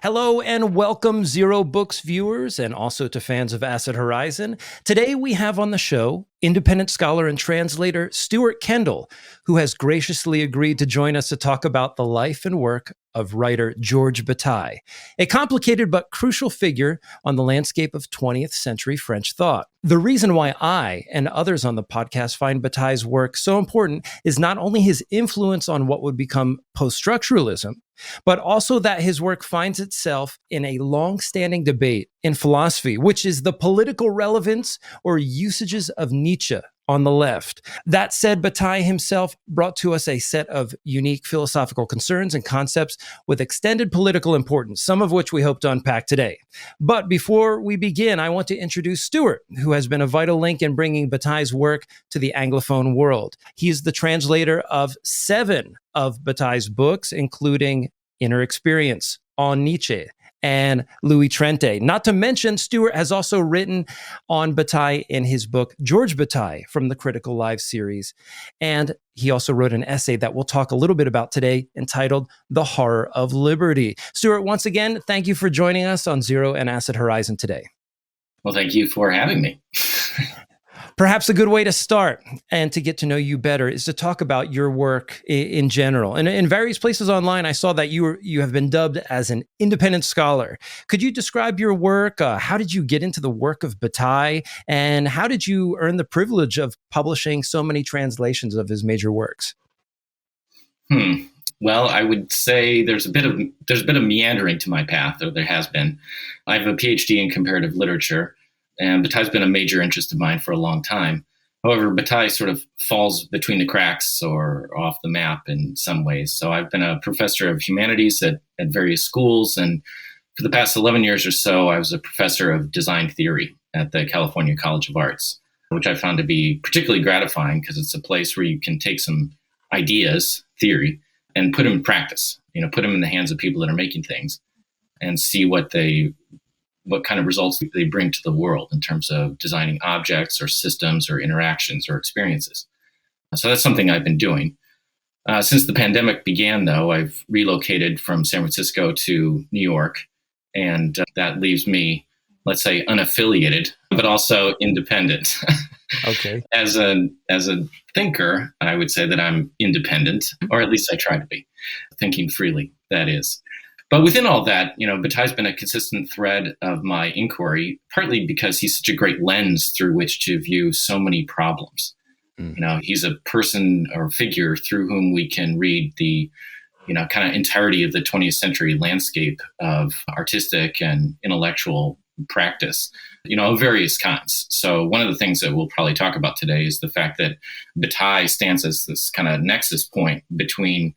Hello and welcome, Zero Books viewers, and also to fans of Acid Horizon. Today we have on the show independent scholar and translator Stuart Kendall, who has graciously agreed to join us to talk about the life and work of writer Georges Bataille, a complicated but crucial figure on the landscape of 20th century French thought. The reason why I and others on the podcast find Bataille's work so important is not only his influence on what would become post-structuralism, but also that his work finds itself in a long-standing debate in philosophy, which is the political relevance or usages of Nietzsche on the left. That said, Bataille himself brought to us a set of unique philosophical concerns and concepts with extended political importance, some of which we hope to unpack today. But before we begin, I want to introduce Stuart, who has been a vital link in bringing Bataille's work to the Anglophone world. He is the translator of 7 of Bataille's books, including Inner Experience, On Nietzsche, and Louis Trente. Not to mention, Stuart has also written on Bataille in his book, Georges Bataille, from the Critical Lives series. And he also wrote an essay that we'll talk a little bit about today entitled The Horror of Liberty. Stuart, once again, thank you for joining us on Zero and Acid Horizon today. Well, thank you for having me. Perhaps a good way to start and to get to know you better is to talk about your work in general. And in various places online, I saw that you have been dubbed as an independent scholar. Could you describe your work? How did you get into the work of Bataille? And how did you earn the privilege of publishing so many translations of his major works? Well, I would say there's a bit of meandering to my path, or there has been. I have a PhD in comparative literature, and Bataille's been a major interest of mine for a long time. However, Bataille sort of falls between the cracks or off the map in some ways. So I've been a professor of humanities at various schools. And for the past 11 years or so, I was a professor of design theory at the California College of Arts, which I found to be particularly gratifying because it's a place where you can take some ideas, theory, and put them in practice, put them in the hands of people that are making things and see what kind of results they bring to the world in terms of designing objects or systems or interactions or experiences. So that's something I've been doing. Since the pandemic began, though, I've relocated from San Francisco to New York, and that leaves me, let's say, unaffiliated, but also independent. Okay. As a thinker, I would say that I'm independent, or at least I try to be, thinking freely, that is. But within all that, Bataille's been a consistent thread of my inquiry, partly because he's such a great lens through which to view so many problems. He's a person or figure through whom we can read the, kind of entirety of the 20th century landscape of artistic and intellectual practice, of various kinds. So one of the things that we'll probably talk about today is the fact that Bataille stands as this kind of nexus point between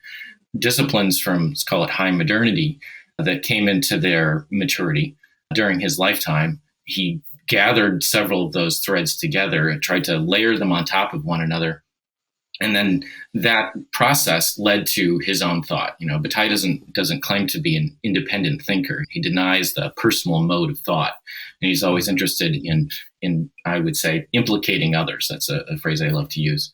disciplines from, let's call it high modernity, that came into their maturity during his lifetime. He gathered several of those threads together and tried to layer them on top of one another. And then that process led to his own thought. Bataille doesn't claim to be an independent thinker. He denies the personal mode of thought. And he's always interested in I would say, implicating others. That's a phrase I love to use.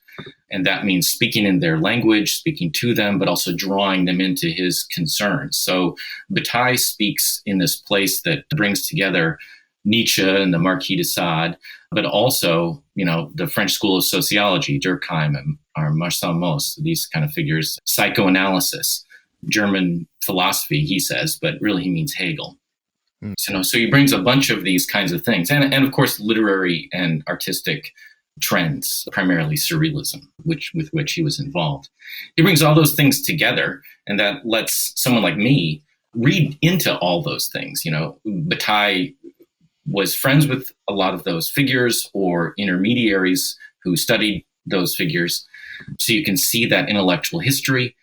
And that means speaking in their language, speaking to them, but also drawing them into his concerns. So Bataille speaks in this place that brings together Nietzsche and the Marquis de Sade, but also, the French School of Sociology, Durkheim and Marcel Mauss, these kind of figures, psychoanalysis, German philosophy, he says, but really he means Hegel. So he brings a bunch of these kinds of things. And of course, literary and artistic trends, primarily surrealism, with which he was involved. He brings all those things together, and that lets someone like me read into all those things. Bataille was friends with a lot of those figures or intermediaries who studied those figures. So you can see that intellectual history.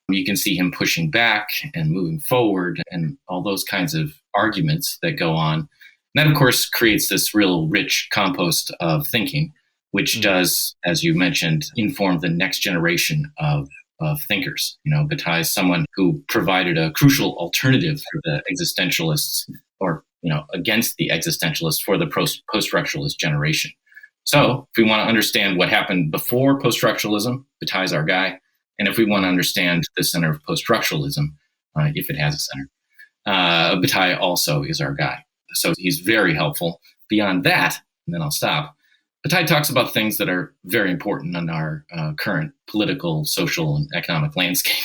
You can see him pushing back and moving forward and all those kinds of arguments that go on. And that, of course, creates this real rich compost of thinking, which does, as you mentioned, inform the next generation of thinkers. Bataille is someone who provided a crucial alternative for the existentialists, or against the existentialists for the post-structuralist generation. So if we want to understand what happened before post-structuralism, Bataille's our guy. And if we want to understand the center of post-structuralism, if it has a center, Bataille also is our guy. So he's very helpful. Beyond that, and then I'll stop, Bataille talks about things that are very important in our current political, social, and economic landscape.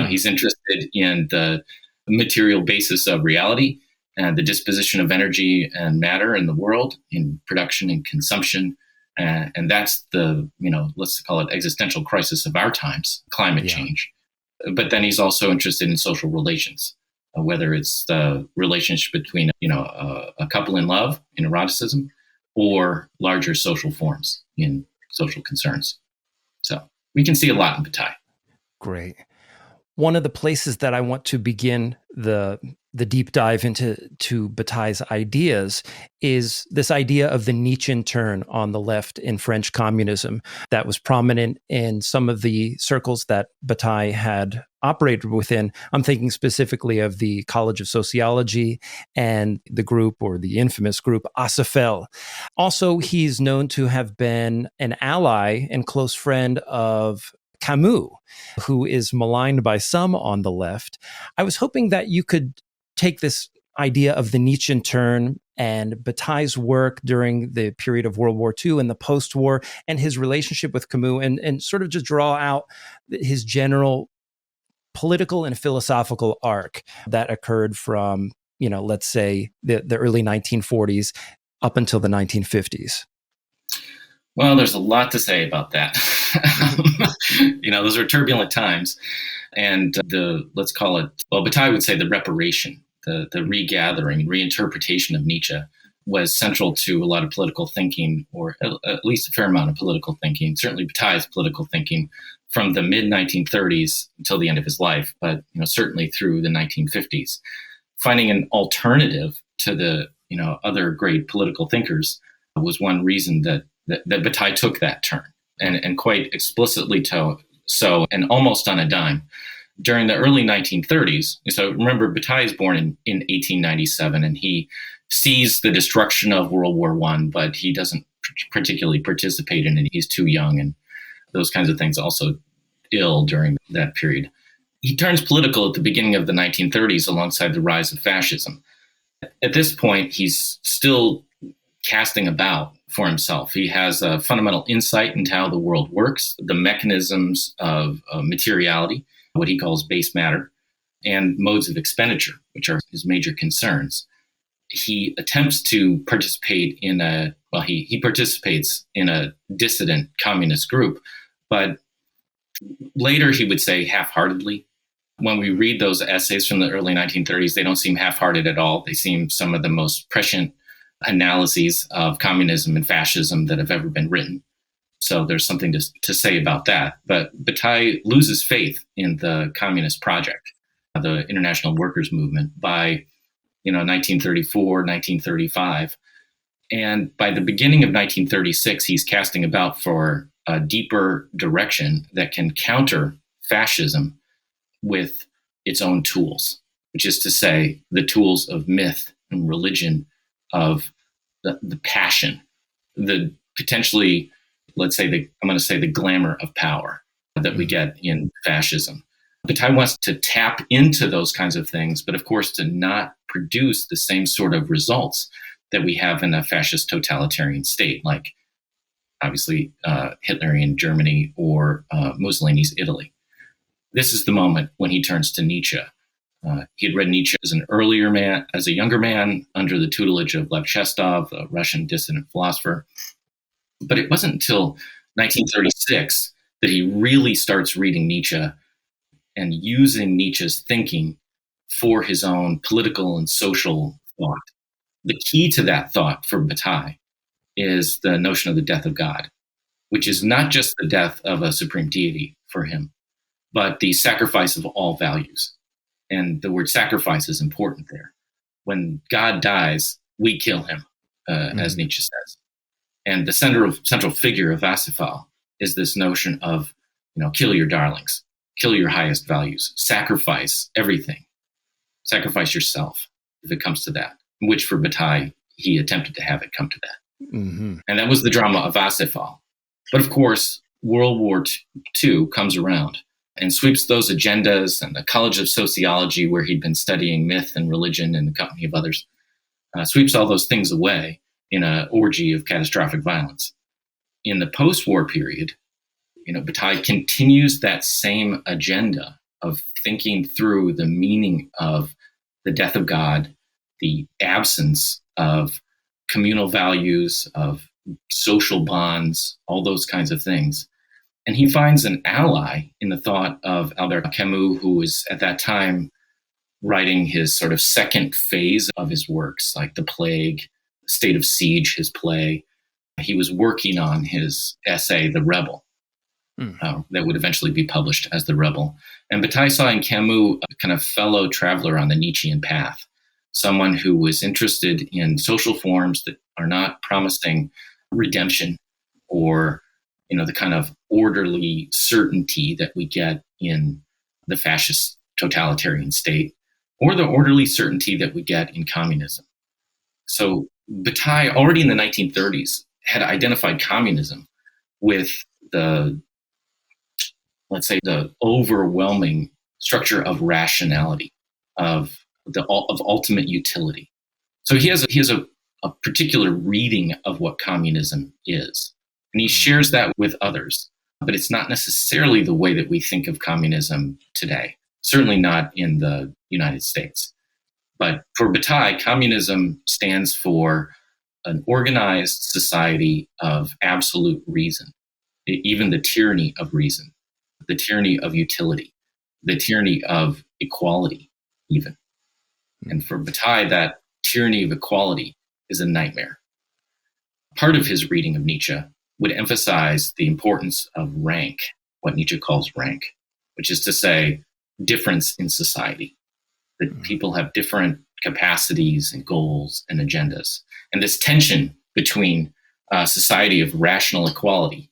He's interested in the material basis of reality and the disposition of energy and matter in the world, in production and consumption. And that's the, let's call it existential crisis of our times, climate change. But then he's also interested in social relations, whether it's the relationship between, a couple in love, in eroticism, or larger social forms in social concerns. So we can see a lot in Bataille. Great. One of the places that I want to begin the deep dive into Bataille's ideas is this idea of the Nietzschean turn on the left in French communism that was prominent in some of the circles that Bataille had operated within. I'm thinking specifically of the College of Sociology and the group, or the infamous group, Asafel. Also, he's known to have been an ally and close friend of Camus, who is maligned by some on the left. I was hoping that you could take this idea of the Nietzschean turn and Bataille's work during the period of World War II and the post-war, and his relationship with Camus, and sort of just draw out his general political and philosophical arc that occurred from, let's say, the early 1940s up until the 1950s. Well, there's a lot to say about that. Those were turbulent times. And let's call it, Bataille would say the reparation, the regathering, reinterpretation of Nietzsche was central to a lot of political thinking, or at least a fair amount of political thinking, certainly Bataille's political thinking from the mid-1930s until the end of his life, but certainly through the 1950s. Finding an alternative to the other great political thinkers was one reason that Bataille took that turn, and quite explicitly so, and almost on a dime. During the early 1930s, so remember, Bataille is born in 1897, and he sees the destruction of World War I, but he doesn't particularly participate in it. He's too young, and those kinds of things, also ill during that period. He turns political at the beginning of the 1930s alongside the rise of fascism. At this point, he's still casting about for himself. He has a fundamental insight into how the world works, the mechanisms of materiality, what he calls base matter, and modes of expenditure, which are his major concerns. He attempts to participate he participates in a dissident communist group, but later he would say half-heartedly. When we read those essays from the early 1930s, they don't seem half-hearted at all. They seem some of the most prescient analyses of communism and fascism that have ever been written. So there's something to say about that. But Bataille loses faith in the communist project, the International Workers' Movement, by 1934, 1935. And by the beginning of 1936, he's casting about for a deeper direction that can counter fascism with its own tools, which is to say, the tools of myth and religion, of the passion, the potentially, let's say, the glamour of power that we get in fascism. Bataille wants to tap into those kinds of things, but of course to not produce the same sort of results that we have in a fascist totalitarian state, like obviously Hitlerian Germany or Mussolini's Italy. This is the moment when he turns to Nietzsche. He had read Nietzsche as a younger man, under the tutelage of Lev Shestov, a Russian dissident philosopher. But it wasn't until 1936 that he really starts reading Nietzsche and using Nietzsche's thinking for his own political and social thought. The key to that thought for Bataille is the notion of the death of God, which is not just the death of a supreme deity for him, but the sacrifice of all values. And the word sacrifice is important there. When God dies, we kill him, as Nietzsche says. And the central figure of Asafel is this notion of, kill your darlings, kill your highest values, sacrifice everything, sacrifice yourself if it comes to that, which for Bataille, he attempted to have it come to that. Mm-hmm. And that was the drama of Asafel. But of course, World War II comes around. and sweeps those agendas and the College of Sociology, where he'd been studying myth and religion in the company of others, sweeps all those things away in an orgy of catastrophic violence. In the post-war period, Bataille continues that same agenda of thinking through the meaning of the death of God, the absence of communal values, of social bonds, all those kinds of things. And he finds an ally in the thought of Albert Camus, who was at that time writing his sort of second phase of his works, like The Plague, State of Siege, his play. He was working on his essay, The Rebel, that would eventually be published as The Rebel. And Bataille saw in Camus a kind of fellow traveler on the Nietzschean path, someone who was interested in social forms that are not promising redemption or the kind of orderly certainty that we get in the fascist totalitarian state, or the orderly certainty that we get in communism. So Bataille, already in the 1930s, had identified communism with the overwhelming structure of rationality, of ultimate utility. So he has a particular reading of what communism is. And he shares that with others, but it's not necessarily the way that we think of communism today, certainly not in the United States. But for Bataille, communism stands for an organized society of absolute reason, even the tyranny of reason, the tyranny of utility, the tyranny of equality, even. And for Bataille, that tyranny of equality is a nightmare. Part of his reading of Nietzsche would emphasize the importance of rank, what Nietzsche calls rank, which is to say difference in society, that people have different capacities and goals and agendas. And this tension between a society of rational equality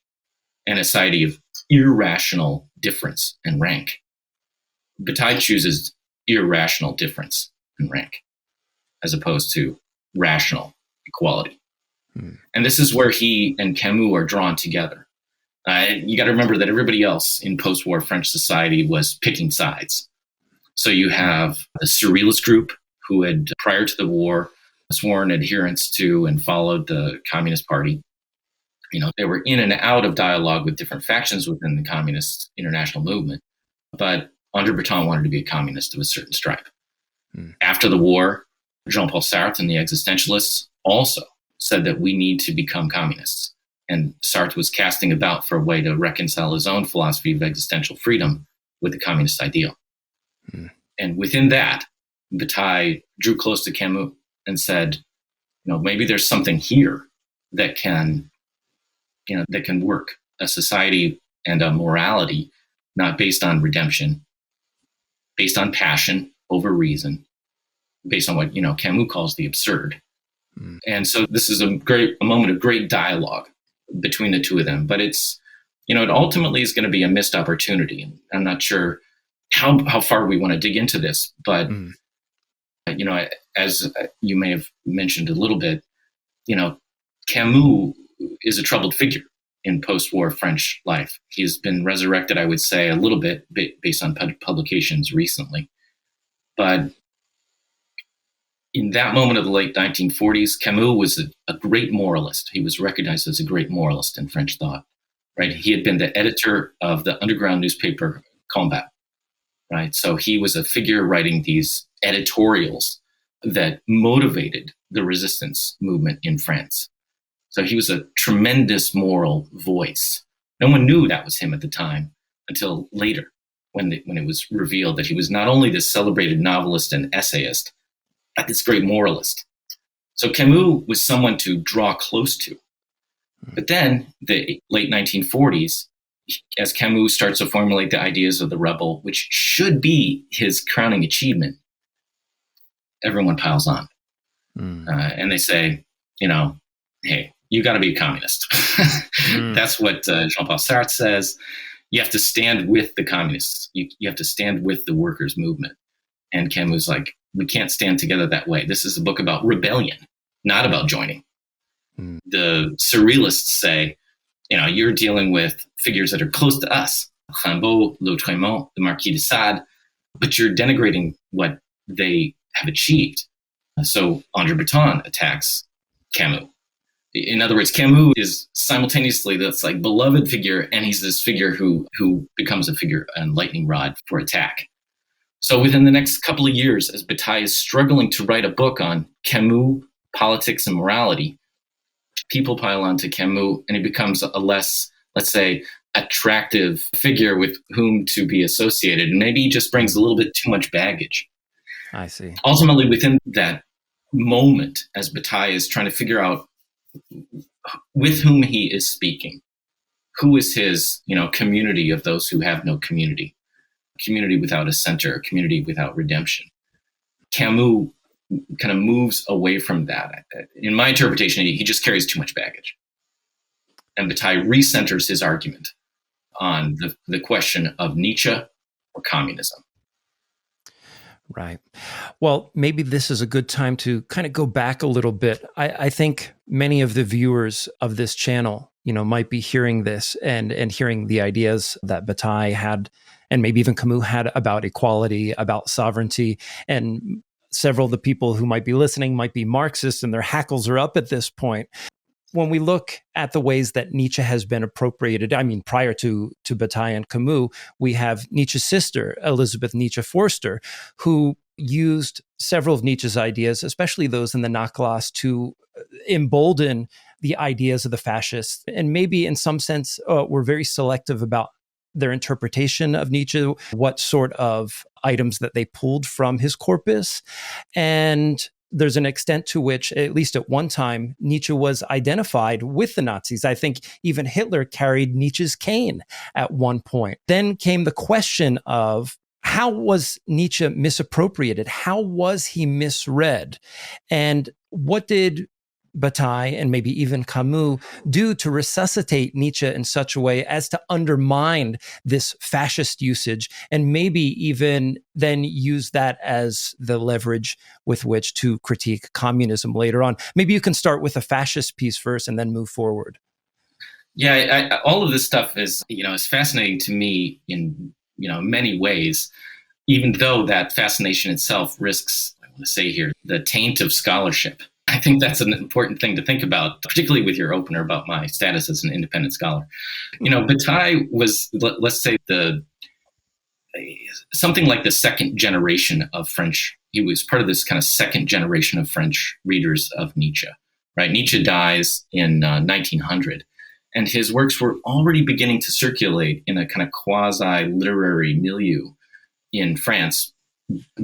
and a society of irrational difference and rank. Bataille chooses irrational difference and rank as opposed to rational equality. And this is where he and Camus are drawn together. You got to remember that everybody else in post-war French society was picking sides. So you have the Surrealist group who had, prior to the war, sworn adherence to and followed the Communist Party. They were in and out of dialogue with different factions within the Communist international movement. But André Breton wanted to be a communist of a certain stripe. After the war, Jean-Paul Sartre and the existentialists also said that we need to become communists. And Sartre was casting about for a way to reconcile his own philosophy of existential freedom with the communist ideal. And within that, Bataille drew close to Camus and said, maybe there's something here that can work, a society and a morality not based on redemption, based on passion over reason, based on what Camus calls the absurd. And so this is a moment of great dialogue between the two of them. But it's, it ultimately is going to be a missed opportunity. And I'm not sure how far we want to dig into this, but as you may have mentioned a little bit, Camus is a troubled figure in post-war French life. He's been resurrected, I would say, a little bit based on publications recently. But in that moment of the late 1940s, Camus was a great moralist. He was recognized as a great moralist in French thought, right? He had been the editor of the underground newspaper Combat, right? So he was a figure writing these editorials that motivated the resistance movement in France. So he was a tremendous moral voice. No one knew that was him at the time until later, when it was revealed that he was not only this celebrated novelist and essayist, but this great moralist. So Camus was someone to draw close to. But then, the late 1940s, as Camus starts to formulate the ideas of the rebel, which should be his crowning achievement, everyone piles on. And they say, hey, you got to be a communist. That's what Jean-Paul Sartre says. You have to stand with the communists. You have to stand with the workers' movement. And Camus was like, we can't stand together that way. This is a book about rebellion, not about joining. The Surrealists say, you're dealing with figures that are close to us. Rimbaud, Lautréamont, the Marquis de Sade, but you're denigrating what they have achieved. So André Breton attacks Camus. In other words, Camus is simultaneously this like beloved figure, and he's this figure who becomes a figure and lightning rod for attack. So within the next couple of years, as Bataille is struggling to write a book on Camus, politics, and morality, people pile on to Camus, and he becomes a less, let's say, attractive figure with whom to be associated. And maybe he just brings a little bit too much baggage. I see. Ultimately, within that moment, as Bataille is trying to figure out with whom he is speaking, who is his, community of those who have no community without a center, community without redemption, Camus kind of moves away from that. In my interpretation, he just carries too much baggage. And Bataille recenters his argument on the question of Nietzsche or communism. Right. Well, maybe this is a good time to kind of go back a little bit. I think many of the viewers of this channel, might be hearing this and hearing the ideas that Bataille had, and maybe even Camus had about equality, about sovereignty. And several of the people who might be listening might be Marxists, and their hackles are up at this point. When we look at the ways that Nietzsche has been appropriated, prior to Bataille and Camus, we have Nietzsche's sister, Elizabeth Nietzsche Forster, who used several of Nietzsche's ideas, especially those in the Nachlass, to embolden the ideas of the fascists. And maybe in some sense, were very selective about their interpretation of Nietzsche, what sort of items that they pulled from his corpus. And there's an extent to which, at least at one time, Nietzsche was identified with the Nazis. I think even Hitler carried Nietzsche's cane at one point. Then came the question of, how was Nietzsche misappropriated? How was he misread? And what did Bataille and maybe even Camus do to resuscitate Nietzsche in such a way as to undermine this fascist usage, and maybe even then use that as the leverage with which to critique communism later on? Maybe you can start with the fascist piece first and then move forward. Yeah, all of this stuff is fascinating to me in many ways, even though that fascination itself risks, I want to say here, the taint of scholarship. I think that's an important thing to think about, particularly with your opener about my status as an independent scholar. Bataille was, let's say, something like the second generation of French. He was part of this kind of second generation of French readers of Nietzsche, right? Nietzsche dies in 1900, and his works were already beginning to circulate in a kind of quasi-literary milieu in France,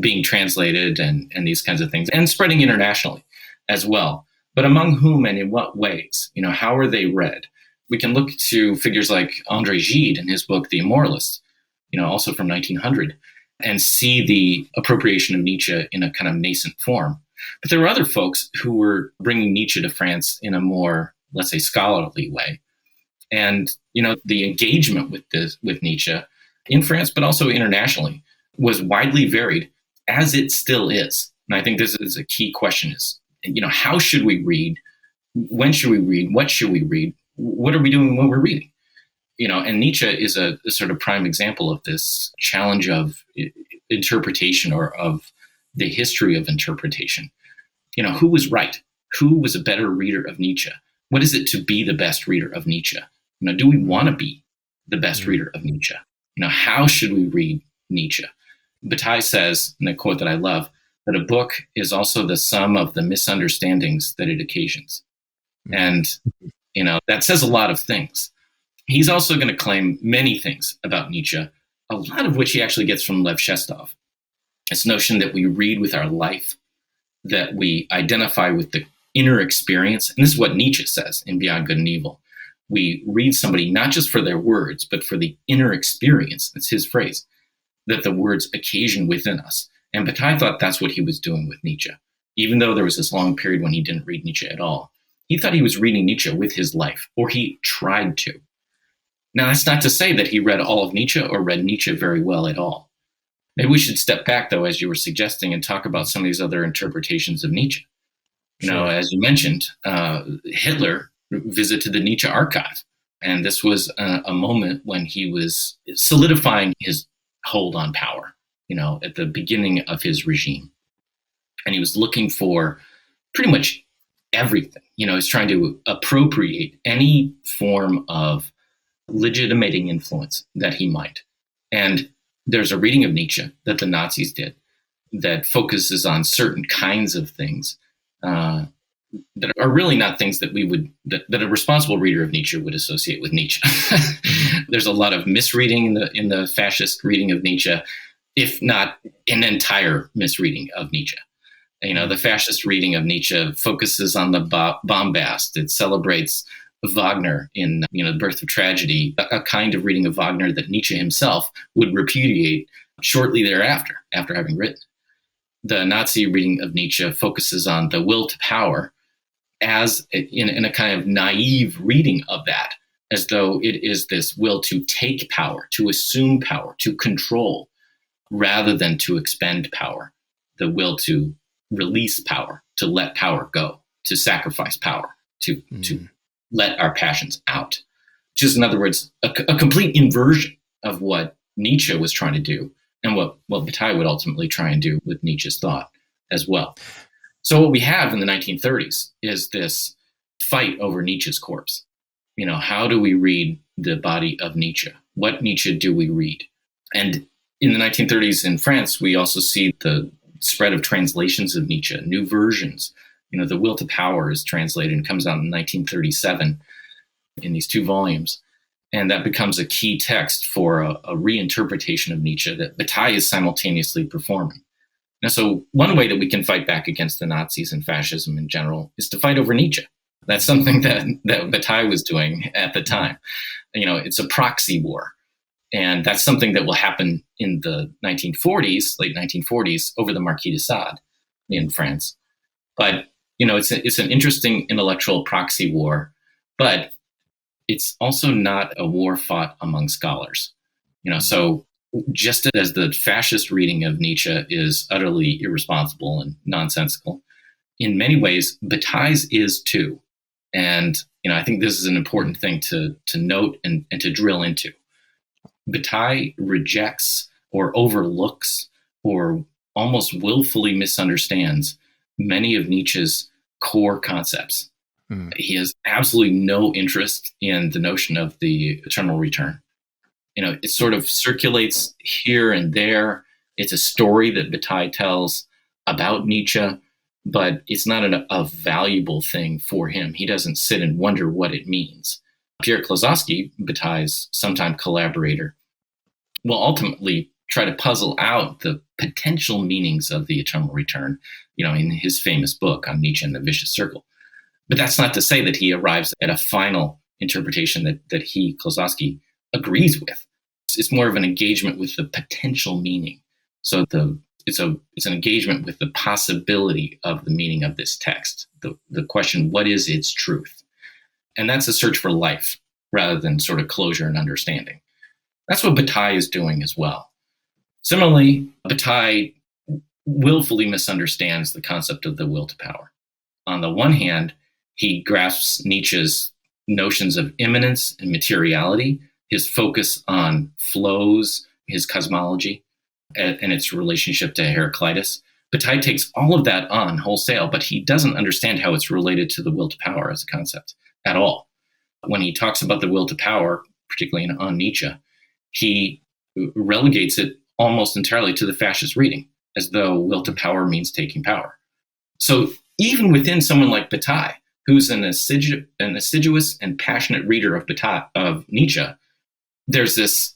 being translated and these kinds of things, and spreading internationally as well. But among whom and in what ways? How are they read? We can look to figures like André Gide in his book, The Immoralist, also from 1900, and see the appropriation of Nietzsche in a kind of nascent form. But there were other folks who were bringing Nietzsche to France in a more, let's say, scholarly way. And, the engagement with Nietzsche in France, but also internationally, was widely varied, as it still is. And I think this is a key question is, how should we read? When should we read? What should we read? What are we doing when we're reading? And Nietzsche is a sort of prime example of this challenge of interpretation, or of the history of interpretation. Who was right? Who was a better reader of Nietzsche? What is it to be the best reader of Nietzsche? Do we want to be the best reader of Nietzsche? How should we read Nietzsche? Bataille says, in a quote that I love, that a book is also the sum of the misunderstandings that it occasions. And, that says a lot of things. He's also going to claim many things about Nietzsche, a lot of which he actually gets from Lev Shestov. This notion that we read with our life, that we identify with the inner experience. And this is what Nietzsche says in Beyond Good and Evil. We read somebody not just for their words, but for the inner experience. That's his phrase, that the words occasion within us. And Bataille thought that's what he was doing with Nietzsche. Even though there was this long period when he didn't read Nietzsche at all, he thought he was reading Nietzsche with his life, or he tried to. Now, that's not to say that he read all of Nietzsche or read Nietzsche very well at all. Maybe we should step back, though, as you were suggesting, and talk about some of these other interpretations of Nietzsche. Sure. As you mentioned, Hitler visited the Nietzsche archive. And this was a moment when he was solidifying his hold on power, at the beginning of his regime. And he was looking for pretty much everything. He's trying to appropriate any form of legitimating influence that he might. And there's a reading of Nietzsche that the Nazis did that focuses on certain kinds of things that are really not things that that a responsible reader of Nietzsche would associate with Nietzsche. There's a lot of misreading in the fascist reading of Nietzsche, if not an entire misreading of Nietzsche. The fascist reading of Nietzsche focuses on the bombast. It celebrates Wagner in The Birth of Tragedy, a kind of reading of Wagner that Nietzsche himself would repudiate shortly thereafter, after having written. The Nazi reading of Nietzsche focuses on the will to power as in a kind of naive reading of that, as though it is this will to take power, to assume power, to control, rather than to expend power, the will to release power, to let power go, to sacrifice power, to let our passions out. Just in other words, a complete inversion of what Nietzsche was trying to do and what Bataille would ultimately try and do with Nietzsche's thought as well. So what we have in the 1930s is this fight over Nietzsche's corpse. How do we read the body of Nietzsche? What Nietzsche do we read? And in the 1930s in France, we also see the spread of translations of Nietzsche, new versions. The Will to Power is translated and comes out in 1937 in these 2 volumes. And that becomes a key text for a reinterpretation of Nietzsche that Bataille is simultaneously performing. Now, so one way that we can fight back against the Nazis and fascism in general is to fight over Nietzsche. That's something that Bataille was doing at the time. It's a proxy war. And that's something that will happen in the 1940s, late 1940s, over the Marquis de Sade in France. But, it's an interesting intellectual proxy war, but it's also not a war fought among scholars. So just as the fascist reading of Nietzsche is utterly irresponsible and nonsensical, in many ways, Bataille's is too. And, I think this is an important thing to note and to drill into. Bataille rejects or overlooks or almost willfully misunderstands many of Nietzsche's core concepts. He has absolutely no interest in the notion of the eternal return. It sort of circulates here and there. It's a story that Bataille tells about Nietzsche, but it's not a valuable thing for him. He doesn't sit and wonder what it means. Pierre Klossowski, Bataille's sometime collaborator, will ultimately try to puzzle out the potential meanings of the eternal return, in his famous book on Nietzsche and the Vicious Circle. But that's not to say that he arrives at a final interpretation that he, Klossowski, agrees with. It's more of an engagement with the potential meaning. So it's an engagement with the possibility of the meaning of this text. The question, what is its truth? And that's a search for life rather than sort of closure and understanding. That's what Bataille is doing as well. Similarly, Bataille willfully misunderstands the concept of the will to power. On the one hand, he grasps Nietzsche's notions of immanence and materiality, his focus on flows, his cosmology, and its relationship to Heraclitus. Bataille takes all of that on wholesale, but he doesn't understand how it's related to the will to power as a concept at all. When he talks about the will to power, particularly on Nietzsche, he relegates it almost entirely to the fascist reading, as though will to power means taking power. So even within someone like Bataille, who's an assiduous and passionate reader of Nietzsche, there's this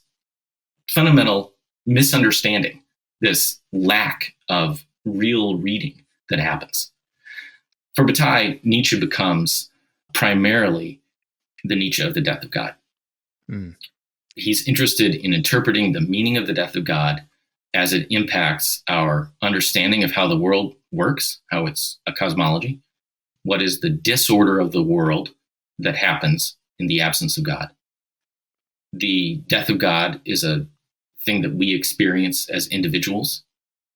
fundamental misunderstanding, this lack of real reading that happens. For Bataille, Nietzsche becomes primarily the Nietzsche of the death of God. He's interested in interpreting the meaning of the death of God as it impacts our understanding of how the world works, how it's a cosmology. What is the disorder of the world that happens in the absence of God? The death of God is a thing that we experience as individuals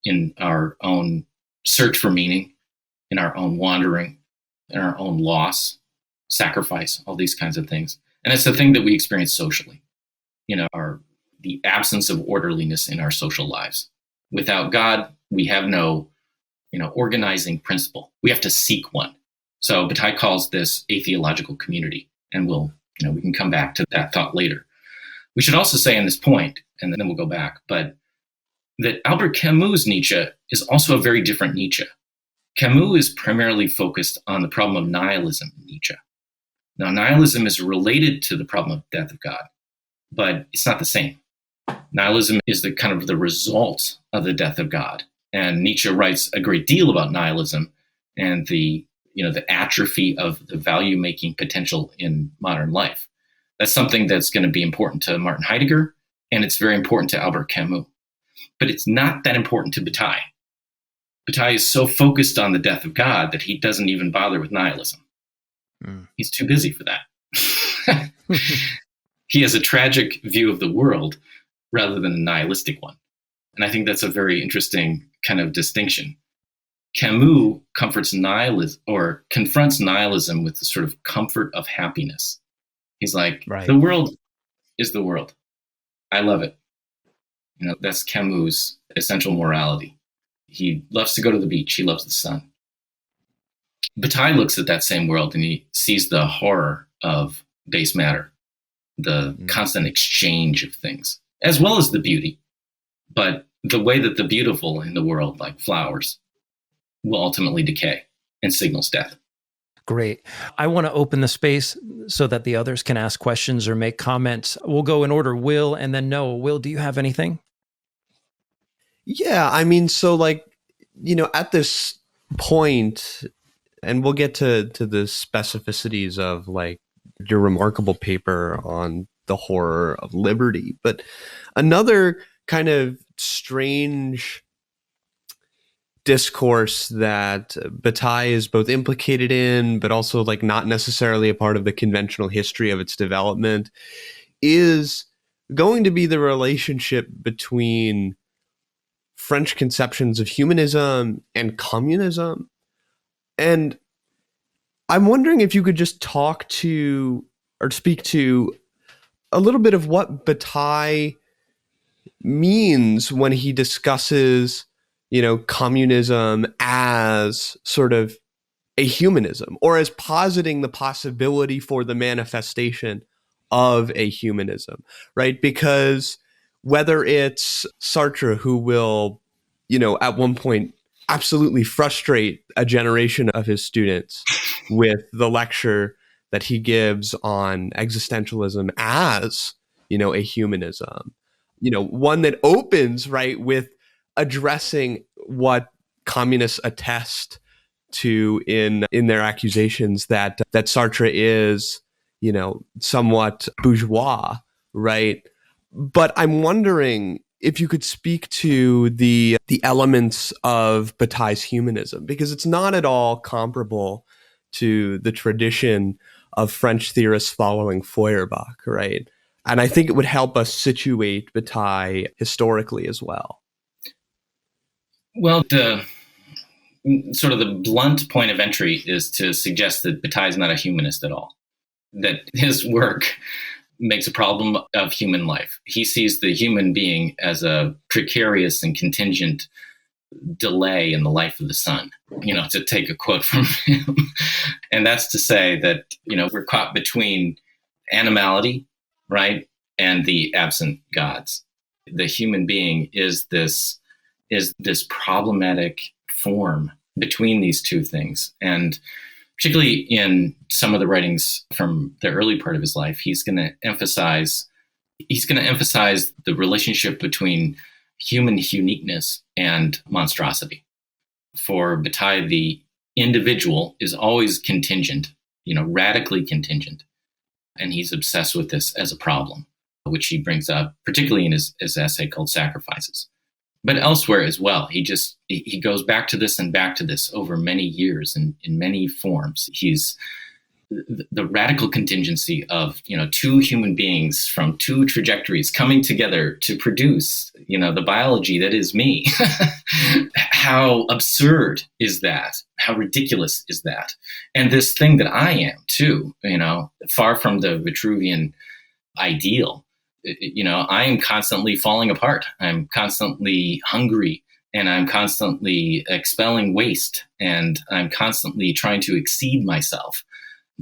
in our own search for meaning, in our own wandering, in our own loss, sacrifice, all these kinds of things. And it's the thing that we experience socially, the absence of orderliness in our social lives. Without God, we have no, organizing principle. We have to seek one. So Bataille calls this a theological community, and we can come back to that thought later. We should also say in this point, and then we'll go back, but that Albert Camus' Nietzsche is also a very different Nietzsche. Camus is primarily focused on the problem of nihilism in Nietzsche. Now, nihilism is related to the problem of death of God, but it's not the same. Nihilism is the kind of the result of the death of God. And Nietzsche writes a great deal about nihilism and the atrophy of the value-making potential in modern life. That's something that's going to be important to Martin Heidegger, and it's very important to Albert Camus. But it's not that important to Bataille. Bataille is so focused on the death of God that he doesn't even bother with nihilism. He's too busy for that. He has a tragic view of the world rather than a nihilistic one. And I think that's a very interesting kind of distinction. Camus confronts nihilism with the sort of comfort of happiness. He's like, right. The world is the world. I love it. That's Camus' essential morality. He loves to go to the beach. He loves the sun. Bataille looks at that same world and he sees the horror of base matter, the constant exchange of things, as well as the beauty. But the way that the beautiful in the world, like flowers, will ultimately decay and signals death. Great. I want to open the space so that the others can ask questions or make comments. We'll go in order, Will and then Noah. Will, do you have anything? Yeah, so at this point, and we'll get to the specificities of your remarkable paper on the horror of liberty, but another kind of strange discourse that Bataille is both implicated in, but also not necessarily a part of the conventional history of its development, is going to be the relationship between French conceptions of humanism and communism. And I'm wondering if you could just talk to or speak to a little bit of what Bataille means when he discusses, communism as sort of a humanism, or as positing the possibility for the manifestation of a humanism, right? Because whether it's Sartre, who will, at one point absolutely frustrate a generation of his students with the lecture that he gives on existentialism as, a humanism, one that opens, right, with addressing what communists attest to in their accusations that Sartre is, somewhat bourgeois, right? But I'm wondering if you could speak to the elements of Bataille's humanism, because it's not at all comparable to the tradition of French theorists following Feuerbach, right? And I think it would help us situate Bataille historically as well. Well, the blunt point of entry is to suggest that Bataille is not a humanist at all, that his work makes a problem of human life. He sees the human being as a precarious and contingent delay in the life of the sun, to take a quote from him. And that's to say that, we're caught between animality, right, and the absent gods. The human being is this problematic form between these two things. And particularly in some of the writings from the early part of his life, he's going to emphasize the relationship between human uniqueness and monstrosity. For Bataille, the individual is always contingent, radically contingent. And he's obsessed with this as a problem, which he brings up, particularly in his essay called Sacrifices. But elsewhere as well, he goes back to this and back to this over many years and in many forms. He's the radical contingency of, two human beings from two trajectories coming together to produce, the biology that is me. How absurd is that? How ridiculous is that? And this thing that I am too, far from the Vitruvian ideal, I am constantly falling apart. I'm constantly hungry, and I'm constantly expelling waste, and I'm constantly trying to exceed myself.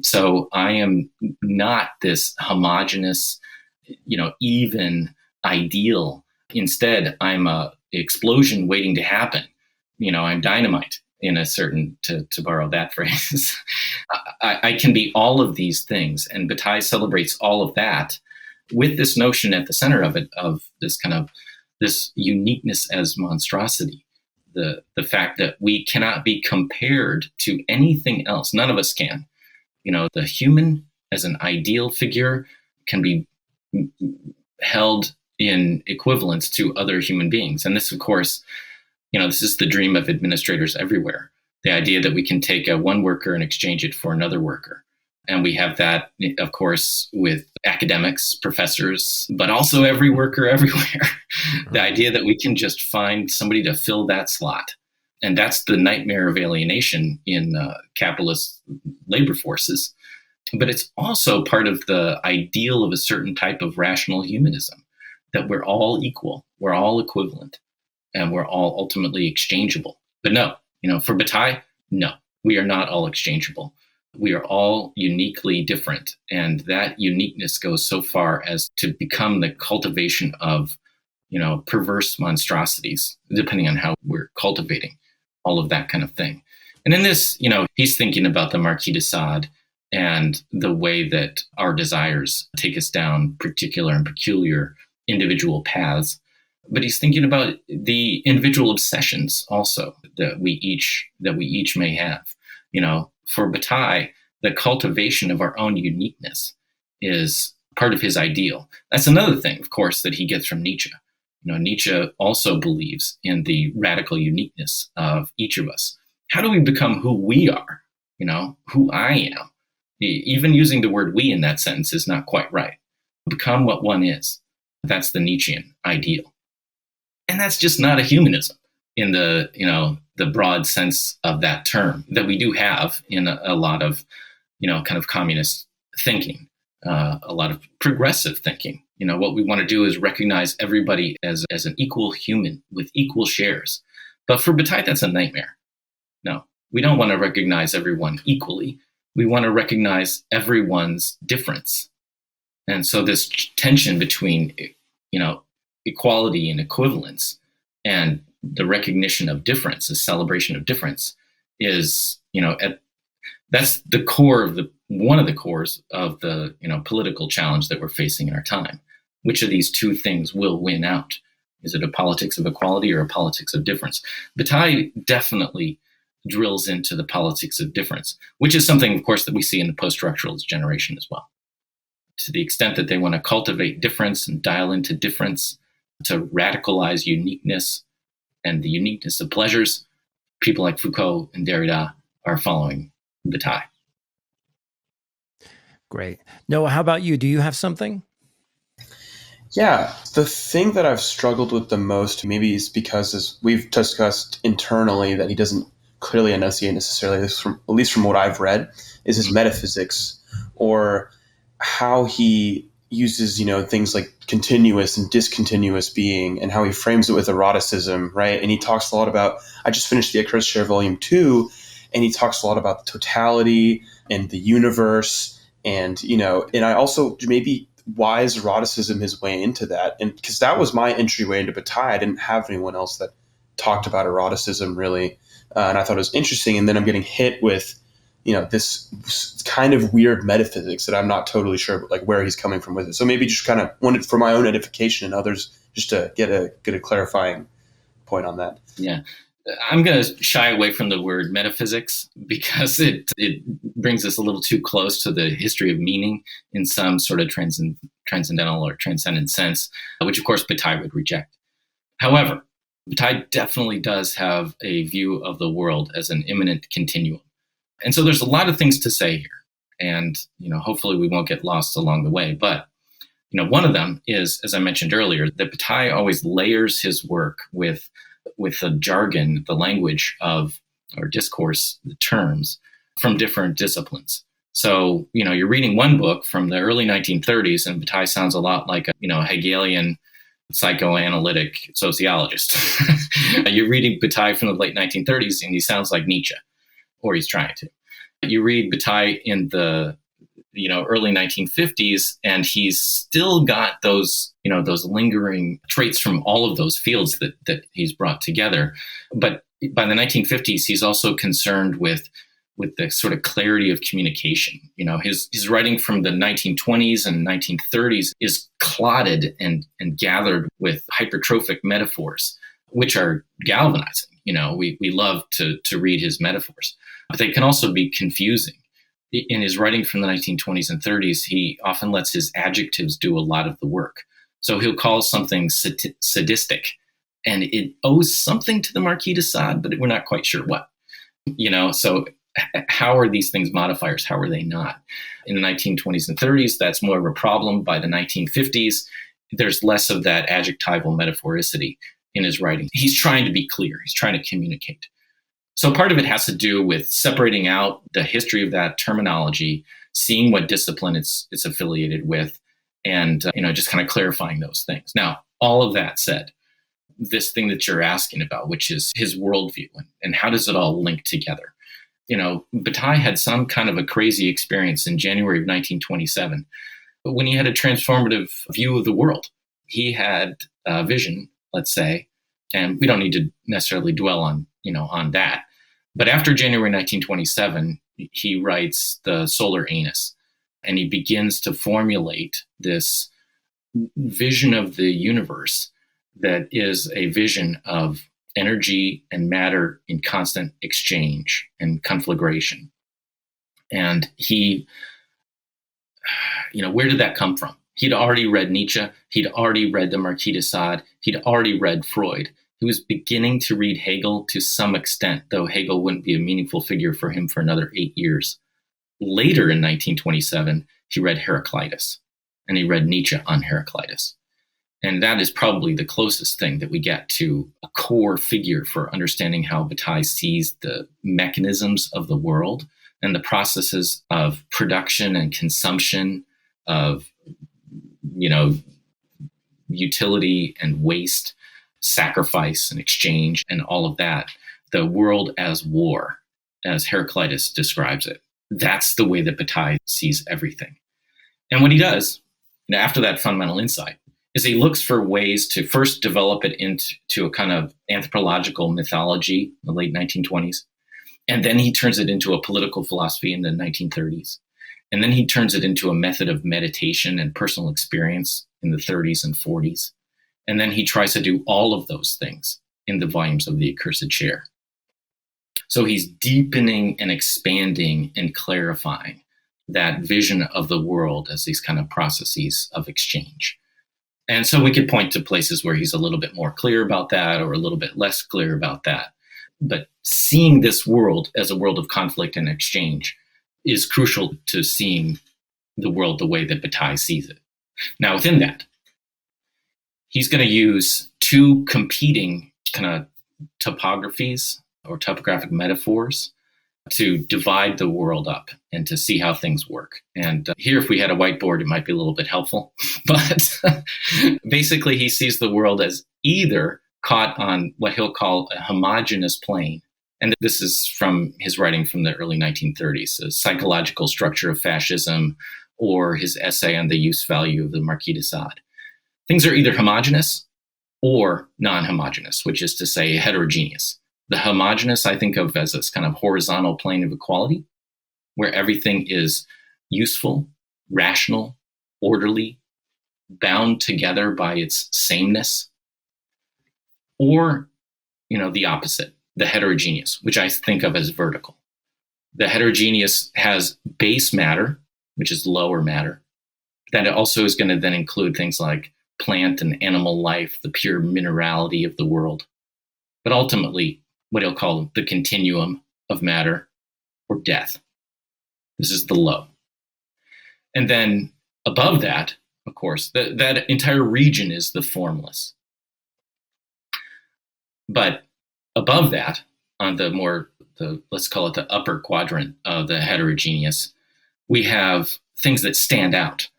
So I am not this homogeneous, even ideal. Instead, I'm a explosion waiting to happen. I'm dynamite in a certain, to borrow that phrase. I can be all of these things, and Bataille celebrates all of that with this notion at the center of it, of this kind of this uniqueness as monstrosity. The fact that we cannot be compared to anything else. None of us can. The human as an ideal figure can be held in equivalence to other human beings. And this, of course, this is the dream of administrators everywhere. The idea that we can take one worker and exchange it for another worker. And we have that, of course, with academics, professors, but also every worker everywhere. The idea that we can just find somebody to fill that slot. And that's the nightmare of alienation in capitalist labor forces. But it's also part of the ideal of a certain type of rational humanism, that we're all equal, we're all equivalent, and we're all ultimately exchangeable. But no, for Bataille, no, we are not all exchangeable. We are all uniquely different. And that uniqueness goes so far as to become the cultivation of, perverse monstrosities, depending on how we're cultivating all of that kind of thing. And in this, he's thinking about the Marquis de Sade and the way that our desires take us down particular and peculiar individual paths. But he's thinking about the individual obsessions also that we each may have. For Bataille, the cultivation of our own uniqueness is part of his ideal. That's another thing, of course, that he gets from Nietzsche. Nietzsche also believes in the radical uniqueness of each of us. How do we become who we are? Who I am. Even using the word we in that sentence is not quite right. Become what one is. That's the Nietzschean ideal. And that's just not a humanism in the broad sense of that term that we do have in a lot of, kind of communist thinking, a lot of progressive thinking. What we want to do is recognize everybody as an equal human with equal shares. But for Bataille, that's a nightmare. No, we don't want to recognize everyone equally. We want to recognize everyone's difference. And so this tension between, equality and equivalence and the recognition of difference, the celebration of difference is, that's the core of one of the cores of the, political challenge that we're facing in our time. Which of these two things will win out? Is it a politics of equality or a politics of difference? Bataille definitely drills into the politics of difference, which is something, of course, that we see in the post-structuralist generation as well. To the extent that they want to cultivate difference and dial into difference, to radicalize uniqueness and the uniqueness of pleasures, people like Foucault and Derrida are following Bataille. Great. Noah, how about you? Do you have something? Yeah, the thing that I've struggled with the most maybe is because, as we've discussed internally, that he doesn't clearly enunciate necessarily, at least from what I've read, is his metaphysics, or how he uses, things like continuous and discontinuous being, and how he frames it with eroticism, right? And he talks a lot about, I just finished the Icarus Share Volume 2, and he talks a lot about the totality and the universe, and, and I also maybe why is eroticism his way into that? And because that was my entryway into Bataille. I didn't have anyone else that talked about eroticism really. And I thought it was interesting. And then I'm getting hit with, this kind of weird metaphysics that I'm not totally sure like where he's coming from with it. So maybe just kind of wanted for my own edification and others just to get a clarifying point on that. Yeah. I'm going to shy away from the word metaphysics because it brings us a little too close to the history of meaning in some sort of transcendental or transcendent sense, which of course Bataille would reject. However, Bataille definitely does have a view of the world as an immanent continuum. And so there's a lot of things to say here. and hopefully we won't get lost along the way. But one of them is, as I mentioned earlier, that Bataille always layers his work with the jargon, the language of or discourse, the terms from different disciplines. So you're reading one book from the early 1930s, and Bataille sounds a lot like a Hegelian psychoanalytic sociologist. You're reading Bataille from the late 1930s, and he sounds like Nietzsche, or he's trying to. You read Bataille in the early 1950s, and he's still got those lingering traits from all of those fields that he's brought together. But by the 1950s, he's also concerned with the sort of clarity of communication. His writing from the 1920s and 1930s is clotted and gathered with hypertrophic metaphors, which are galvanizing. We love to read his metaphors, but they can also be confusing. In his writing from the 1920s and 30s, he often lets his adjectives do a lot of the work. So he'll call something sadistic, and it owes something to the Marquis de Sade, but we're not quite sure what. So how are these things modifiers? How are they not? In the 1920s and 30s, that's more of a problem. By the 1950s, there's less of that adjectival metaphoricity in his writing. He's trying to be clear. He's trying to communicate. So part of it has to do with separating out the history of that terminology, seeing what discipline it's affiliated with, and just kind of clarifying those things. Now, all of that said, this thing that you're asking about, which is his worldview, and how does it all link together? Bataille had some kind of a crazy experience in January of 1927 when he had a transformative view of the world. He had a vision, let's say, and we don't need to necessarily dwell on that. But after January 1927, he writes The Solar Anus, and he begins to formulate this vision of the universe that is a vision of energy and matter in constant exchange and conflagration. And he, where did that come from? He'd already read Nietzsche. He'd already read the Marquis de Sade. He'd already read Freud. He was beginning to read Hegel to some extent, though Hegel wouldn't be a meaningful figure for him for another 8 years. Later in 1927, he read Heraclitus, and he read Nietzsche on Heraclitus. And that is probably the closest thing that we get to a core figure for understanding how Bataille sees the mechanisms of the world and the processes of production and consumption, of, utility and waste, sacrifice and exchange, and all of that. The world as war, as Heraclitus describes it. That's the way that Bataille sees everything. And what he does, after that fundamental insight, is he looks for ways to first develop it into a kind of anthropological mythology in the late 1920s. And then he turns it into a political philosophy in the 1930s. And then he turns it into a method of meditation and personal experience in the 30s and 40s. And then he tries to do all of those things in the volumes of The Accursed Chair. So he's deepening and expanding and clarifying that vision of the world as these kind of processes of exchange. And so we could point to places where he's a little bit more clear about that or a little bit less clear about that. But seeing this world as a world of conflict and exchange is crucial to seeing the world the way that Bataille sees it. Now, within that, he's going to use two competing kind of topographies or topographic metaphors to divide the world up and to see how things work. And here, if we had a whiteboard, it might be a little bit helpful. But basically, he sees the world as either caught on what he'll call a homogeneous plane. And this is from his writing from the early 1930s, The Psychological Structure of Fascism, or his essay on the use value of the Marquis de Sade. Things are either homogeneous or non-homogeneous, which is to say heterogeneous. The homogeneous I think of as this kind of horizontal plane of equality, where everything is useful, rational, orderly, bound together by its sameness. Or, the opposite, the heterogeneous, which I think of as vertical. The heterogeneous has base matter, which is lower matter. That also is going to then include things like plant and animal life, the pure minerality of the world. But ultimately, what he'll call the continuum of matter or death. This is the low. And then above that, of course, that entire region is the formless. But above that, on let's call it the upper quadrant of the heterogeneous, we have things that stand out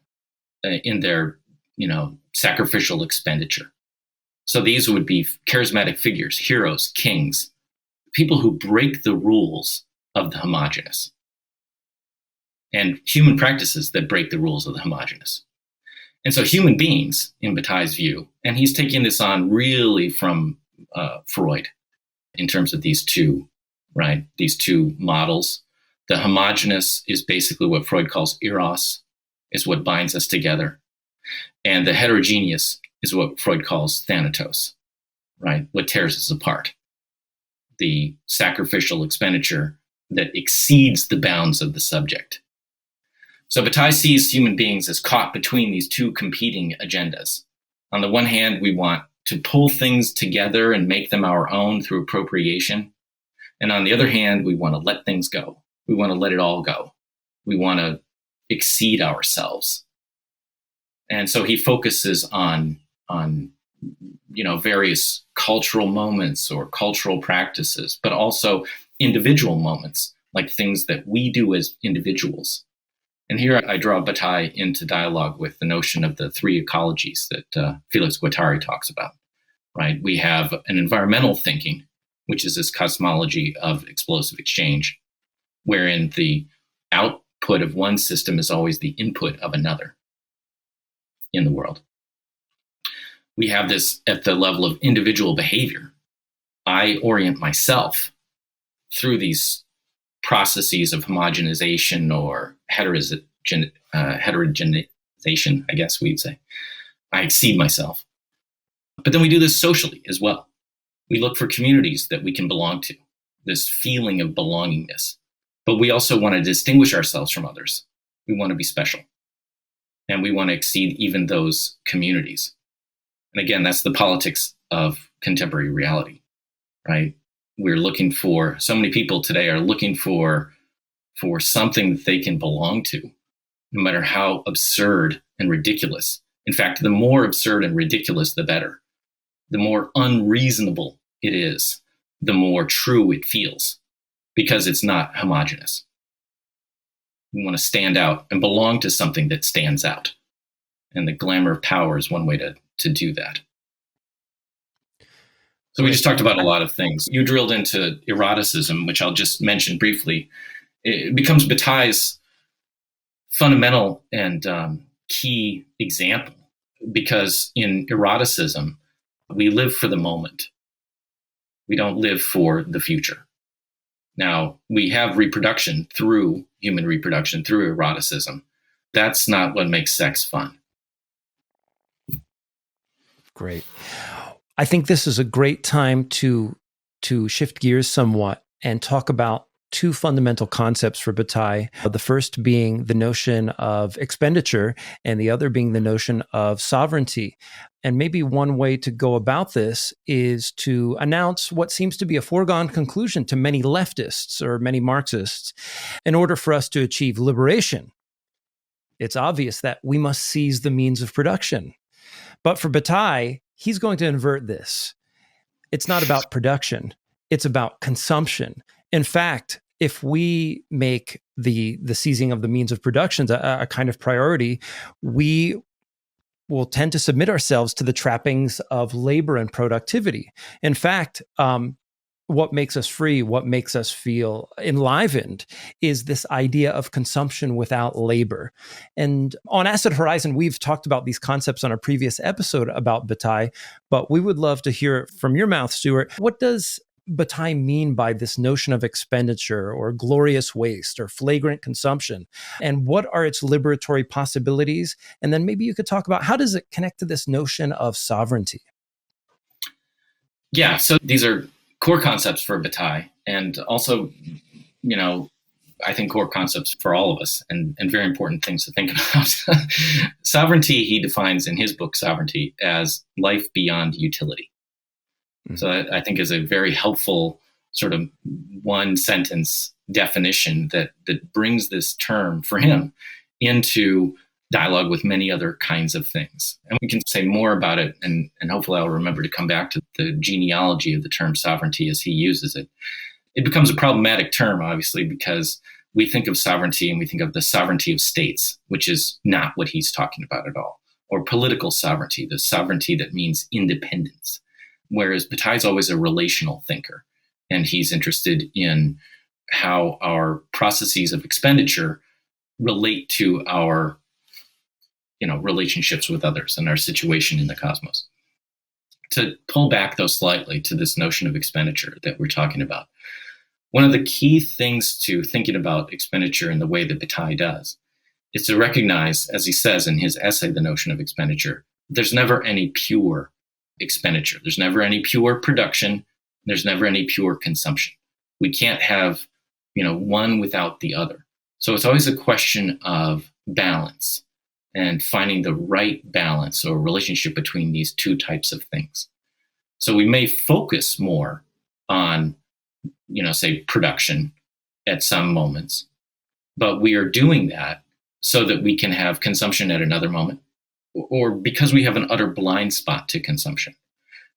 in their, sacrificial expenditure. So these would be charismatic figures, heroes, kings, people who break the rules of the homogeneous, and human practices that break the rules of the homogeneous. And so human beings, in Bataille's view, and he's taking this on really from Freud in terms of these two models. The homogeneous is basically what Freud calls eros, is what binds us together. And the heterogeneous is what Freud calls thanatos, right? What tears us apart. The sacrificial expenditure that exceeds the bounds of the subject. So Bataille sees human beings as caught between these two competing agendas. On the one hand, we want to pull things together and make them our own through appropriation. And on the other hand, we want to let things go. We want to let it all go. We want to exceed ourselves. And so he focuses on various cultural moments or cultural practices, but also individual moments, like things that we do as individuals. And here I draw Bataille into dialogue with the notion of the three ecologies that Felix Guattari talks about, right? We have an environmental thinking, which is this cosmology of explosive exchange, wherein the output of one system is always the input of another in the world. We have this at the level of individual behavior. I orient myself through these processes of homogenization or heterogenization, I guess we'd say. I exceed myself. But then we do this socially as well. We look for communities that we can belong to, this feeling of belongingness. But we also want to distinguish ourselves from others. We want to be special. And we want to exceed even those communities. And again, that's the politics of contemporary reality, right? So many people today are looking for something that they can belong to, no matter how absurd and ridiculous. In fact, the more absurd and ridiculous, the better. The more unreasonable it is, the more true it feels, because it's not homogeneous. We want to stand out and belong to something that stands out. And the glamour of power is one way to do that. So we just talked about a lot of things. You drilled into eroticism, which I'll just mention briefly. It becomes Bataille's fundamental and key example, because in eroticism, we live for the moment. We don't live for the future. Now, we have human reproduction through eroticism. That's not what makes sex fun. Great. I think this is a great time to shift gears somewhat and talk about two fundamental concepts for Bataille. The first being the notion of expenditure, and the other being the notion of sovereignty. And maybe one way to go about this is to announce what seems to be a foregone conclusion to many leftists or many Marxists. In order for us to achieve liberation, it's obvious that we must seize the means of production. But for Bataille, he's going to invert this. It's not about production. It's about consumption. In fact, if we make the seizing of the means of production a kind of priority, we will tend to submit ourselves to the trappings of labor and productivity. In fact, what makes us free, what makes us feel enlivened, is this idea of consumption without labor. And on Acid Horizon, we've talked about these concepts on a previous episode about Bataille, but we would love to hear it from your mouth, Stuart. What does Bataille mean by this notion of expenditure or glorious waste or flagrant consumption? And what are its liberatory possibilities? And then maybe you could talk about how does it connect to this notion of sovereignty? Yeah, so these are core concepts for Bataille, and also, I think core concepts for all of us, and very important things to think about. Sovereignty, he defines in his book, Sovereignty, as life beyond utility. Mm-hmm. So I think is a very helpful sort of one sentence definition that brings this term for him into dialogue with many other kinds of things. And we can say more about it, and hopefully I'll remember to come back to the genealogy of the term sovereignty as he uses it. It becomes a problematic term, obviously, because we think of sovereignty and we think of the sovereignty of states, which is not what he's talking about at all, or political sovereignty, the sovereignty that means independence. Whereas Bataille's always a relational thinker, and he's interested in how our processes of expenditure relate to our relationships with others and our situation in the cosmos. To pull back, though, slightly to this notion of expenditure that we're talking about, one of the key things to thinking about expenditure in the way that Bataille does is to recognize, as he says in his essay, The Notion of Expenditure, there's never any pure expenditure. There's never any pure production. There's never any pure consumption. We can't have, one without the other. So it's always a question of balance and finding the right balance or relationship between these two types of things. So we may focus more on, say, production at some moments, but we are doing that so that we can have consumption at another moment, or because we have an utter blind spot to consumption.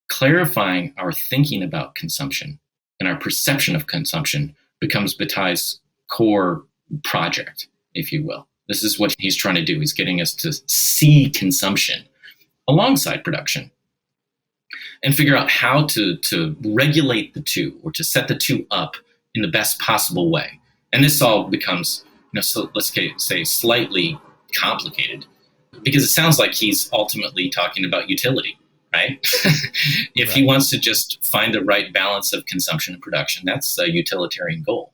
Clarifying our thinking about consumption and our perception of consumption becomes Bataille's core project, if you will. This is what he's trying to do. He's getting us to see consumption alongside production and figure out how to regulate the two, or to set the two up in the best possible way. And this all becomes, so let's say, slightly complicated, because it sounds like he's ultimately talking about utility, right? If he wants to just find the right balance of consumption and production, that's a utilitarian goal.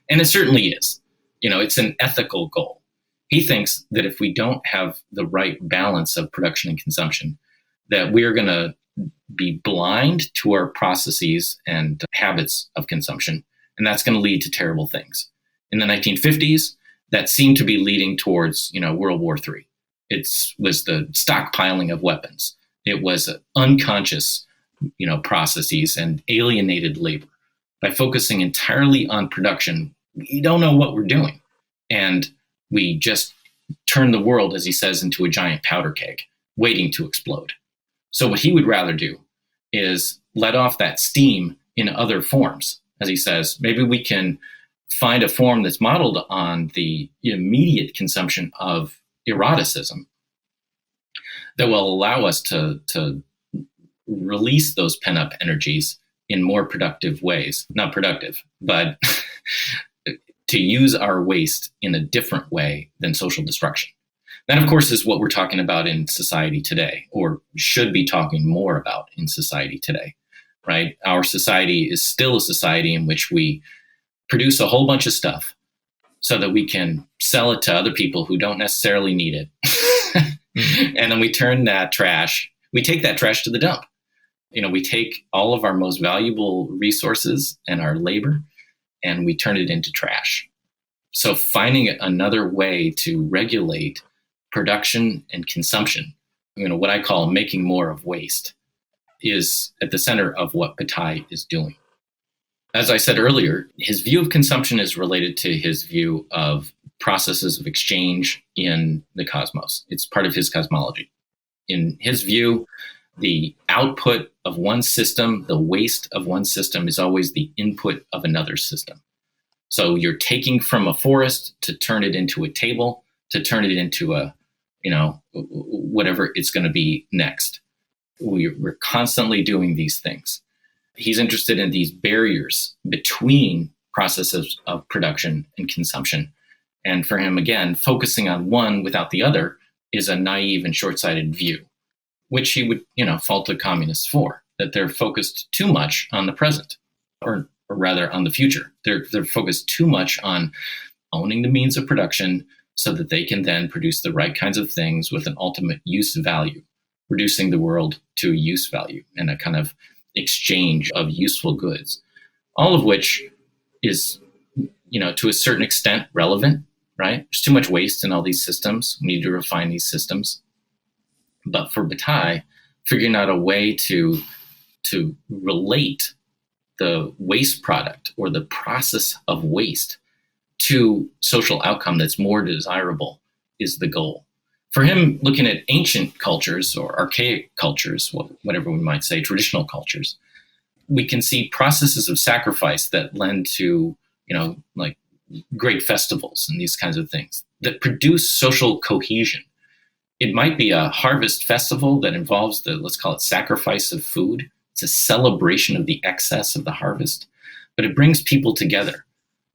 And it certainly is. It's an ethical goal. He thinks that if we don't have the right balance of production and consumption, that we're going to be blind to our processes and habits of consumption, and that's going to lead to terrible things. In the 1950s, that seemed to be leading towards, World War III. It was the stockpiling of weapons. It was unconscious, processes and alienated labor. By focusing entirely on production, we don't know what we're doing. And we just turn the world, as he says, into a giant powder keg, waiting to explode. So what he would rather do is let off that steam in other forms. As he says, maybe we can find a form that's modeled on the immediate consumption of eroticism that will allow us to release those pent-up energies in more productive ways. Not productive, but to use our waste in a different way than social destruction. That, of course, is what we're talking about in society today, or should be talking more about in society today, right? Our society is still a society in which we produce a whole bunch of stuff so that we can sell it to other people who don't necessarily need it. And then we turn that trash, we take that trash to the dump. We take all of our most valuable resources and our labor, and we turn it into trash. So finding another way to regulate production and consumption, what I call making more of waste, is at the center of what Bataille is doing. As I said earlier, his view of consumption is related to his view of processes of exchange in the cosmos. It's part of his cosmology. In his view, the output of one system, the waste of one system, is always the input of another system. So you're taking from a forest to turn it into a table, to turn it into a, whatever it's going to be next. We're constantly doing these things. He's interested in these barriers between processes of production and consumption. And for him, again, focusing on one without the other is a naive and short-sighted view, which he would, fault the communists for, that they're focused too much on the present, or rather on the future. They're focused too much on owning the means of production so that they can then produce the right kinds of things with an ultimate use value, reducing the world to a use value and a kind of exchange of useful goods, all of which is, to a certain extent relevant, right? There's too much waste in all these systems. We need to refine these systems. But for Bataille, figuring out a way to relate the waste product or the process of waste to social outcome that's more desirable is the goal. For him, looking at ancient cultures or archaic cultures, whatever we might say, traditional cultures, we can see processes of sacrifice that lend to, like great festivals and these kinds of things that produce social cohesion. It might be a harvest festival that involves let's call it sacrifice of food. It's a celebration of the excess of the harvest, but it brings people together.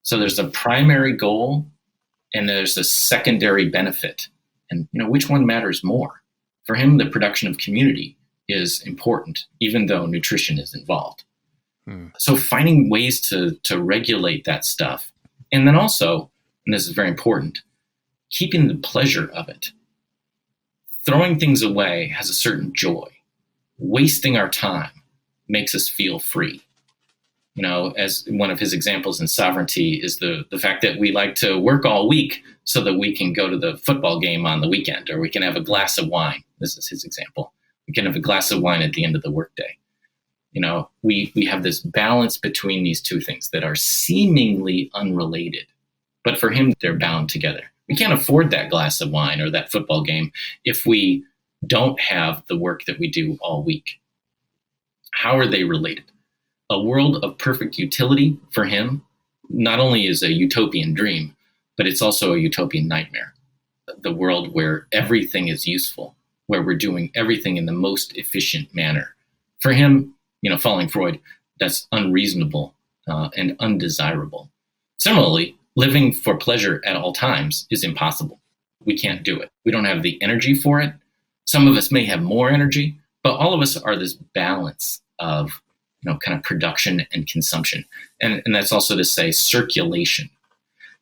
So there's a primary goal and there's a secondary benefit. And which one matters more? For him, the production of community is important, even though nutrition is involved. So finding ways to regulate that stuff. And then also, and this is very important, keeping the pleasure of it. Throwing things away has a certain joy. Wasting our time makes us feel free. As one of his examples in Sovereignty is the fact that we like to work all week so that we can go to the football game on the weekend, or we can have a glass of wine. This is his example. We can have a glass of wine at the end of the workday. We have this balance between these two things that are seemingly unrelated, but for him, they're bound together. We can't afford that glass of wine or that football game if we don't have the work that we do all week. How are they related? A world of perfect utility for him not only is a utopian dream, but it's also a utopian nightmare. The world where everything is useful, where we're doing everything in the most efficient manner. For him, following Freud, that's unreasonable and undesirable. Similarly, living for pleasure at all times is impossible. We can't do it. We don't have the energy for it. Some of us may have more energy, but all of us are this balance of kind of production and consumption. And that's also to say circulation.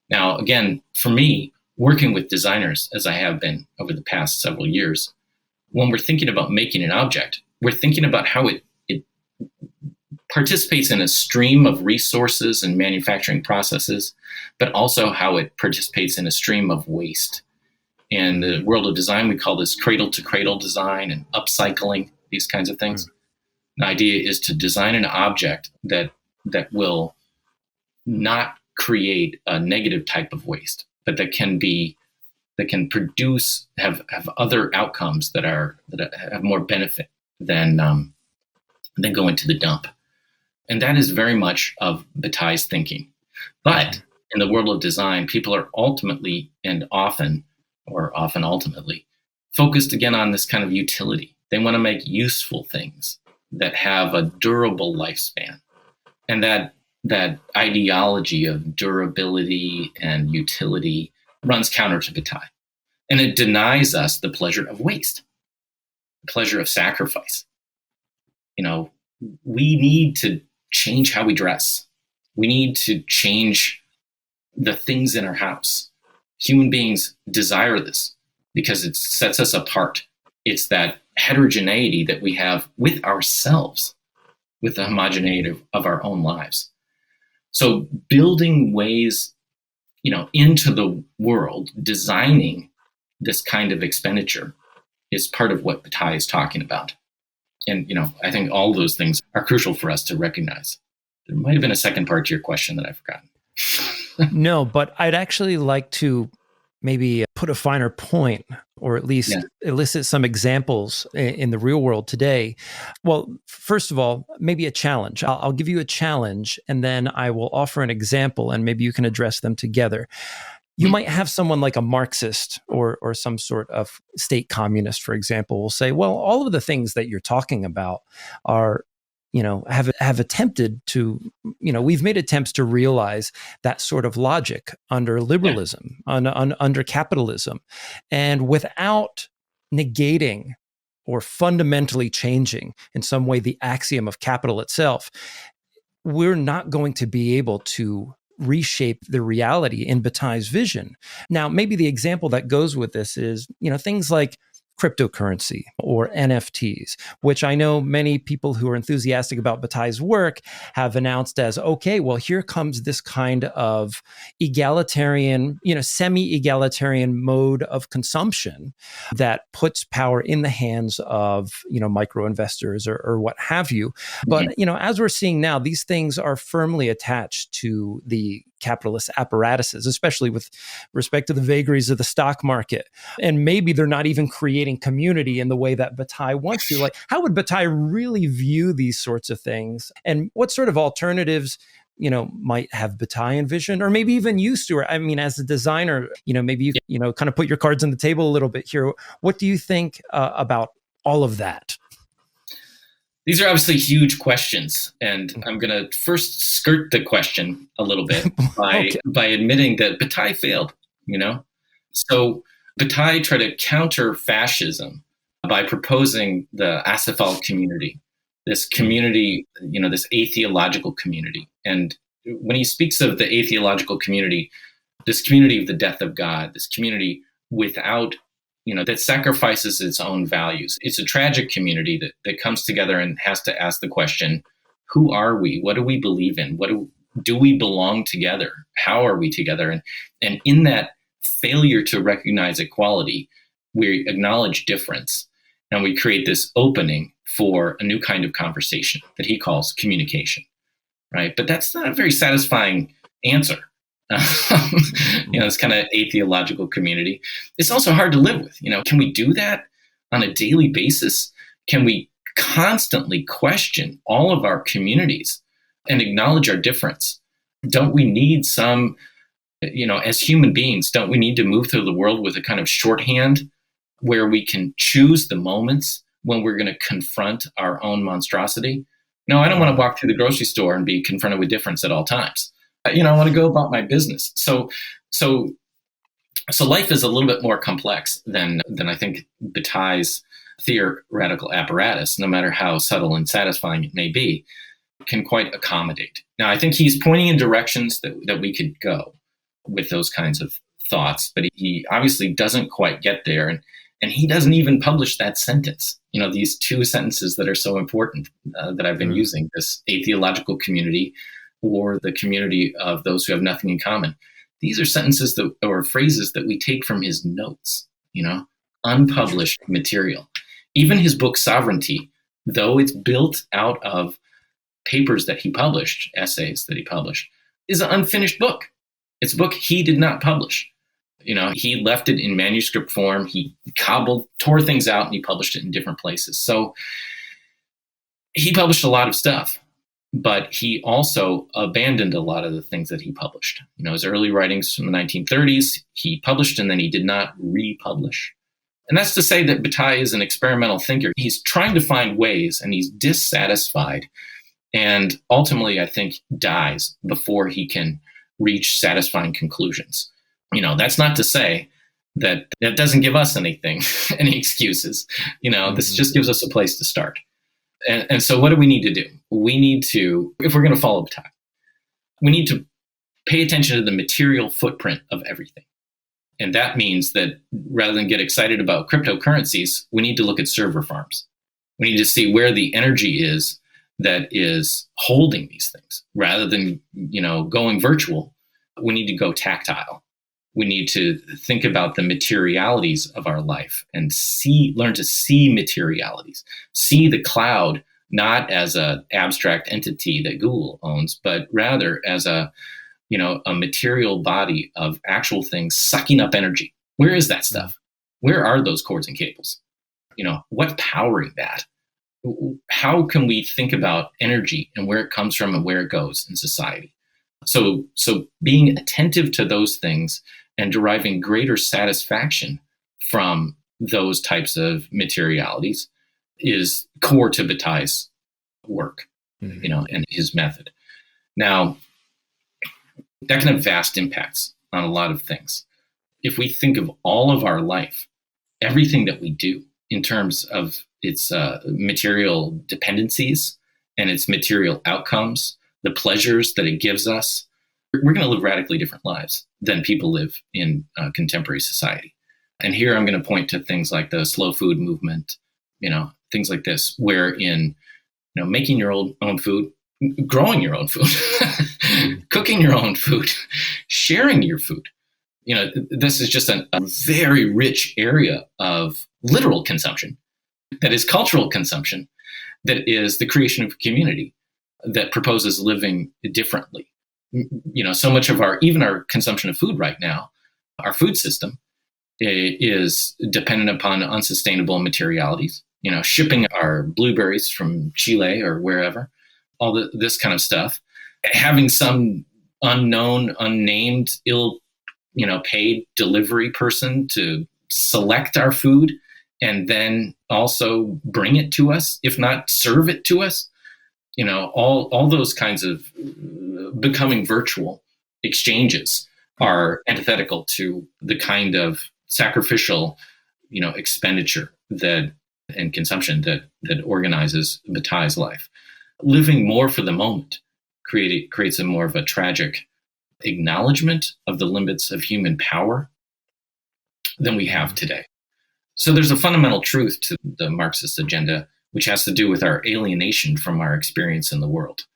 Now, again, for me, working with designers, as I have been over the past several years, when we're thinking about making an object, we're thinking about how it participates in a stream of resources and manufacturing processes, but also how it participates in a stream of waste. In the world of design, we call this cradle-to-cradle design and upcycling, these kinds of things. The idea is to design an object that will not create a negative type of waste, but that can produce, have other outcomes that have more benefit than going to the dump. And that is very much of Bataille's thinking. But in the world of design, people are ultimately and often ultimately focused again on this kind of utility. They want to make useful things that have a durable lifespan. And that ideology of durability and utility runs counter to Bataille. And it denies us the pleasure of waste, the pleasure of sacrifice. We need to change how we dress. We need to change the things in our house. Human beings desire this because it sets us apart. It's that heterogeneity that we have with ourselves, with the homogeneity of our own lives. So building ways, into the world, designing this kind of expenditure is part of what Bataille is talking about. And, I think all those things are crucial for us to recognize. There might have been a second part to your question that I've forgotten. No, but I'd actually like to maybe put a finer point, or at least elicit some examples in the real world today. Well, first of all, maybe a challenge. I'll give you a challenge, and then I will offer an example, and maybe you can address them together. You might have someone like a Marxist or some sort of state communist, for example, will say, well, all of the things that you're talking about are, have attempted to, we've made attempts to realize that sort of logic under liberalism, under capitalism, and without negating or fundamentally changing in some way the axiom of capital itself, we're not going to be able to reshape the reality in Bataille's vision. Now, maybe the example that goes with this is, things like cryptocurrency or NFTs, which I know many people who are enthusiastic about Bataille's work have announced as, okay, well, here comes this kind of egalitarian, semi-egalitarian mode of consumption that puts power in the hands of, micro investors or what have you. But, as we're seeing now, these things are firmly attached to the capitalist apparatuses, especially with respect to the vagaries of the stock market. And maybe they're not even creating community in the way that Bataille wants to. Like, how would Bataille really view these sorts of things? And what sort of alternatives might have Bataille envisioned, or maybe even you, Stuart? I mean, as a designer, maybe you kind of put your cards on the table a little bit here. What do you think about all of that? These are obviously huge questions, and I'm going to first skirt the question a little bit by admitting that Bataille failed. So Bataille tried to counter fascism by proposing the Acéphale community, this community, this atheological community. And when he speaks of the atheological community, this community of the death of God, this community without, that sacrifices its own values. It's a tragic community that comes together and has to ask the question, who are we? What do we believe in? Do we belong together? How are we together? And in that failure to recognize equality, we acknowledge difference, and we create this opening for a new kind of conversation that he calls communication, right? But that's not a very satisfying answer. This kind of atheological community. It's also hard to live with. Can we do that on a daily basis? Can we constantly question all of our communities and acknowledge our difference? Don't we need some, as human beings, don't we need to move through the world with a kind of shorthand where we can choose the moments when we're going to confront our own monstrosity? No, I don't want to walk through the grocery store and be confronted with difference at all times. I want to go about my business. So life is a little bit more complex than I think Bataille's theoretical apparatus, no matter how subtle and satisfying it may be, can quite accommodate. Now, I think he's pointing in directions that we could go with those kinds of thoughts, but he obviously doesn't quite get there. And he doesn't even publish that sentence. These two sentences that are so important that I've been using, this atheological community or the community of those who have nothing in common. These are sentences or phrases that we take from his notes, unpublished material. Even his book Sovereignty, though it's built out of papers that he published, essays that he published, is an unfinished book. It's a book he did not publish. He left it in manuscript form. He tore things out, and he published it in different places. So he published a lot of stuff, but he also abandoned a lot of the things that he published. His early writings from the 1930s, he published and then he did not republish. And that's to say that Bataille is an experimental thinker. He's trying to find ways, and he's dissatisfied, and ultimately, I think, dies before he can reach satisfying conclusions. That's not to say that doesn't give us anything, any excuses. This just gives us a place to start. And so what do we need to do? We need to, if we're going to follow Bataille, we need to pay attention to the material footprint of everything. And that means that rather than get excited about cryptocurrencies, we need to look at server farms. We need to see where the energy is that is holding these things. Rather than, going virtual, we need to go tactile. We need to think about the materialities of our life and learn to see materialities, see the cloud not as an abstract entity that Google owns, but rather as a material body of actual things sucking up energy. Where is that stuff? Where are those cords and cables? What's powering that? How can we think about energy and where it comes from and where it goes in society? So being attentive to those things and deriving greater satisfaction from those types of materialities is core to Bataille's work, and his method. Now, that can have vast impacts on a lot of things. If we think of all of our life, everything that we do in terms of its material dependencies and its material outcomes, the pleasures that it gives us, we're going to live radically different lives than people live in contemporary society. And here I'm going to point to things like the slow food movement, things like this, wherein, making your own food, growing your own food, cooking your own food, sharing your food. This is just a very rich area of literal consumption that is cultural consumption, that is the creation of a community that proposes living differently. So much of even our consumption of food right now, our food system is dependent upon unsustainable materialities. Shipping our blueberries from Chile or wherever, this kind of stuff, having some unknown, unnamed, paid delivery person to select our food and then also bring it to us, if not serve it to us. All those kinds of becoming virtual exchanges are antithetical to the kind of sacrificial, expenditure and consumption that organizes Bataille's life. Living more for the moment creates a more of a tragic acknowledgement of the limits of human power than we have today. So there's a fundamental truth to the Marxist agenda, which has to do with our alienation from our experience in the world.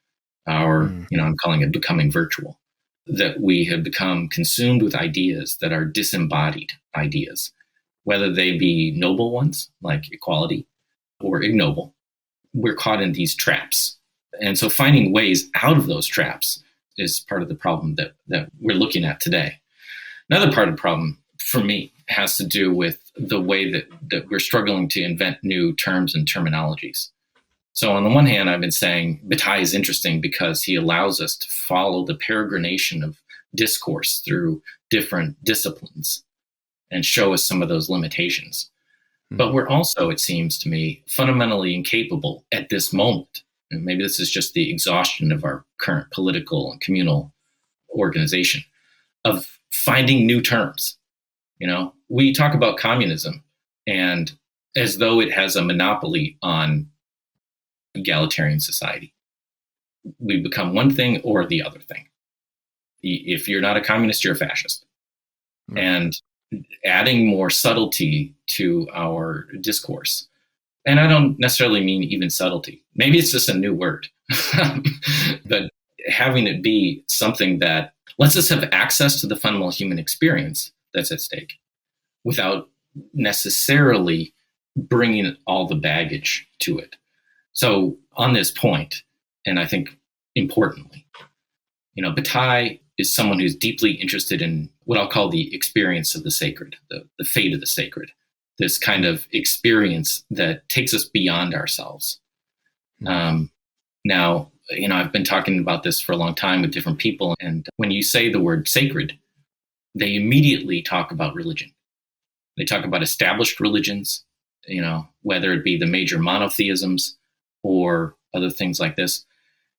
I'm calling it becoming virtual, that we have become consumed with ideas that are disembodied ideas, whether they be noble ones like equality or ignoble. We're caught in these traps. And so finding ways out of those traps is part of the problem that we're looking at today. Another part of the problem for me has to do with the way that we're struggling to invent new terms and terminologies. So on the one hand, I've been saying Bataille is interesting because he allows us to follow the peregrination of discourse through different disciplines and show us some of those limitations. But we're also, it seems to me, fundamentally incapable at this moment, and maybe this is just the exhaustion of our current political and communal organization, of finding new terms. We talk about communism and as though it has a monopoly on egalitarian society. We become one thing or the other thing. If you're not a communist, you're a fascist. Right. And adding more subtlety to our discourse. And I don't necessarily mean even subtlety. Maybe it's just a new word. But having it be something that lets us have access to the fundamental human experience that's at stake without necessarily bringing all the baggage to it. So on this point, and I think importantly, Bataille is someone who's deeply interested in what I'll call the experience of the sacred, the fate of the sacred, this kind of experience that takes us beyond ourselves. Now, I've been talking about this for a long time with different people, and when you say the word sacred, they immediately talk about religion. They talk about established religions, whether it be the major monotheisms or other things like this.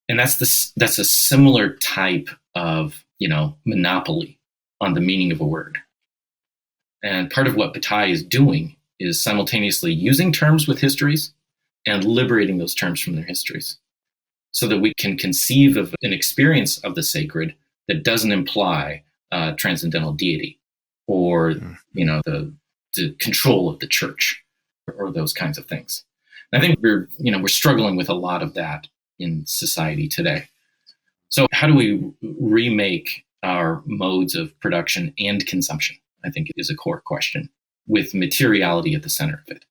And that's a similar type of, monopoly on the meaning of a word. And part of what Bataille is doing is simultaneously using terms with histories and liberating those terms from their histories so that we can conceive of an experience of the sacred that doesn't imply transcendental deity or, the control of the church or those kinds of things. And I think we're struggling with a lot of that in society today. So how do we remake our modes of production and consumption? I think it is a core question with materiality at the center of it.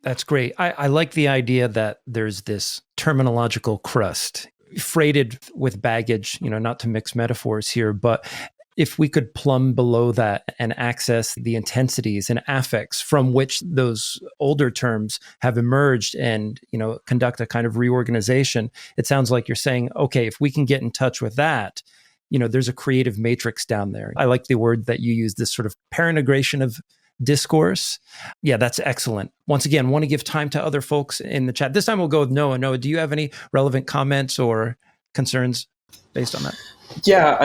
That's great. I like the idea that there's this terminological crust freighted with baggage, not to mix metaphors here, but if we could plumb below that and access the intensities and affects from which those older terms have emerged and, conduct a kind of reorganization, it sounds like you're saying, okay, if we can get in touch with that, there's a creative matrix down there. I like the word that you use, this sort of perintegration of discourse. Yeah, that's excellent. Once again, want to give time to other folks in the chat. This time we'll go with Noah. Noah, do you have any relevant comments or concerns based on that? Yeah,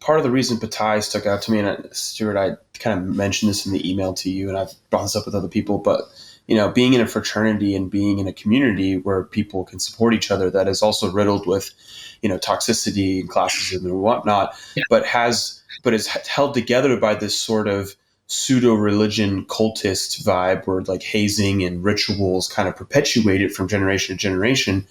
part of the reason Bataille stuck out to me, and Stuart, I kind of mentioned this in the email to you, and I've brought this up with other people, but, being in a fraternity and being in a community where people can support each other that is also riddled with, toxicity and classism and whatnot, yeah. but is held together by this sort of pseudo-religion cultist vibe where like hazing and rituals kind of perpetuated from generation to generation.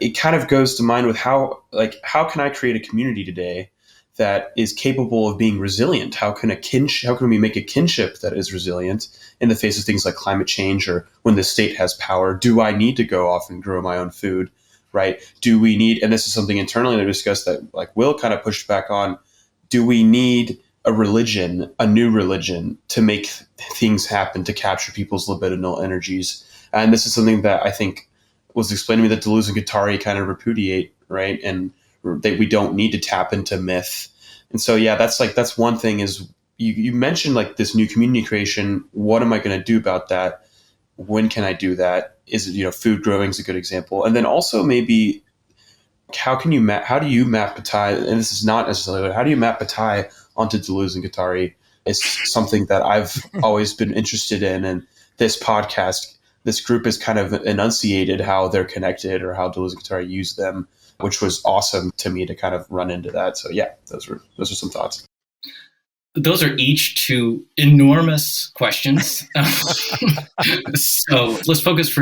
It kind of goes to mind with how can I create a community today that is capable of being resilient? How can we make a kinship that is resilient in the face of things like climate change or when the state has power? Do I need to go off and grow my own food? right? Do we need, and this is something internally to discuss that like Will kind of pushed back on, do we need a religion, a new religion to make things happen, to capture people's libidinal energies? And this is something that I think was explained to me that Deleuze and Guattari kind of repudiate, right? And that we don't need to tap into myth. And so, yeah, that's one thing is you mentioned like this new community creation. What am I going to do about that? When can I do that? Is it, food growing is a good example. And then also maybe how do you map Bataille? And this is not necessarily, but how do you map Bataille onto Deleuze and Guattari is something that I've always been interested in. And this podcast, this group has kind of enunciated how they're connected or how Deleuze and Guattari use them, which was awesome to me to kind of run into that. So yeah, those are some thoughts. Those are each two enormous questions. So let's focus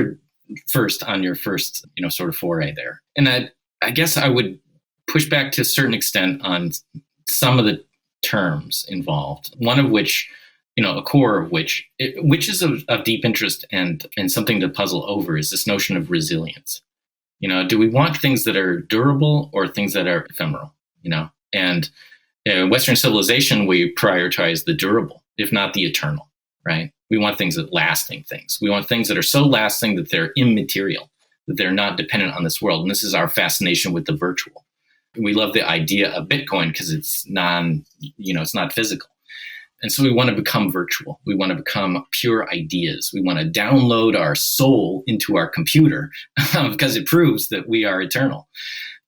first on your first, sort of foray there. And I guess I would push back to a certain extent on some of the terms involved. One of which, a core of which is of deep interest and something to puzzle over is this notion of resilience. Do we want things that are durable or things that are ephemeral? And in Western civilization, we prioritize the durable, if not the eternal, right? We want things that lasting things. We want things that are so lasting that they're immaterial, that they're not dependent on this world. And this is our fascination with the virtual. We love the idea of Bitcoin because it's it's not physical. And so we want to become virtual. We want to become pure ideas. We want to download our soul into our computer because it proves that we are eternal,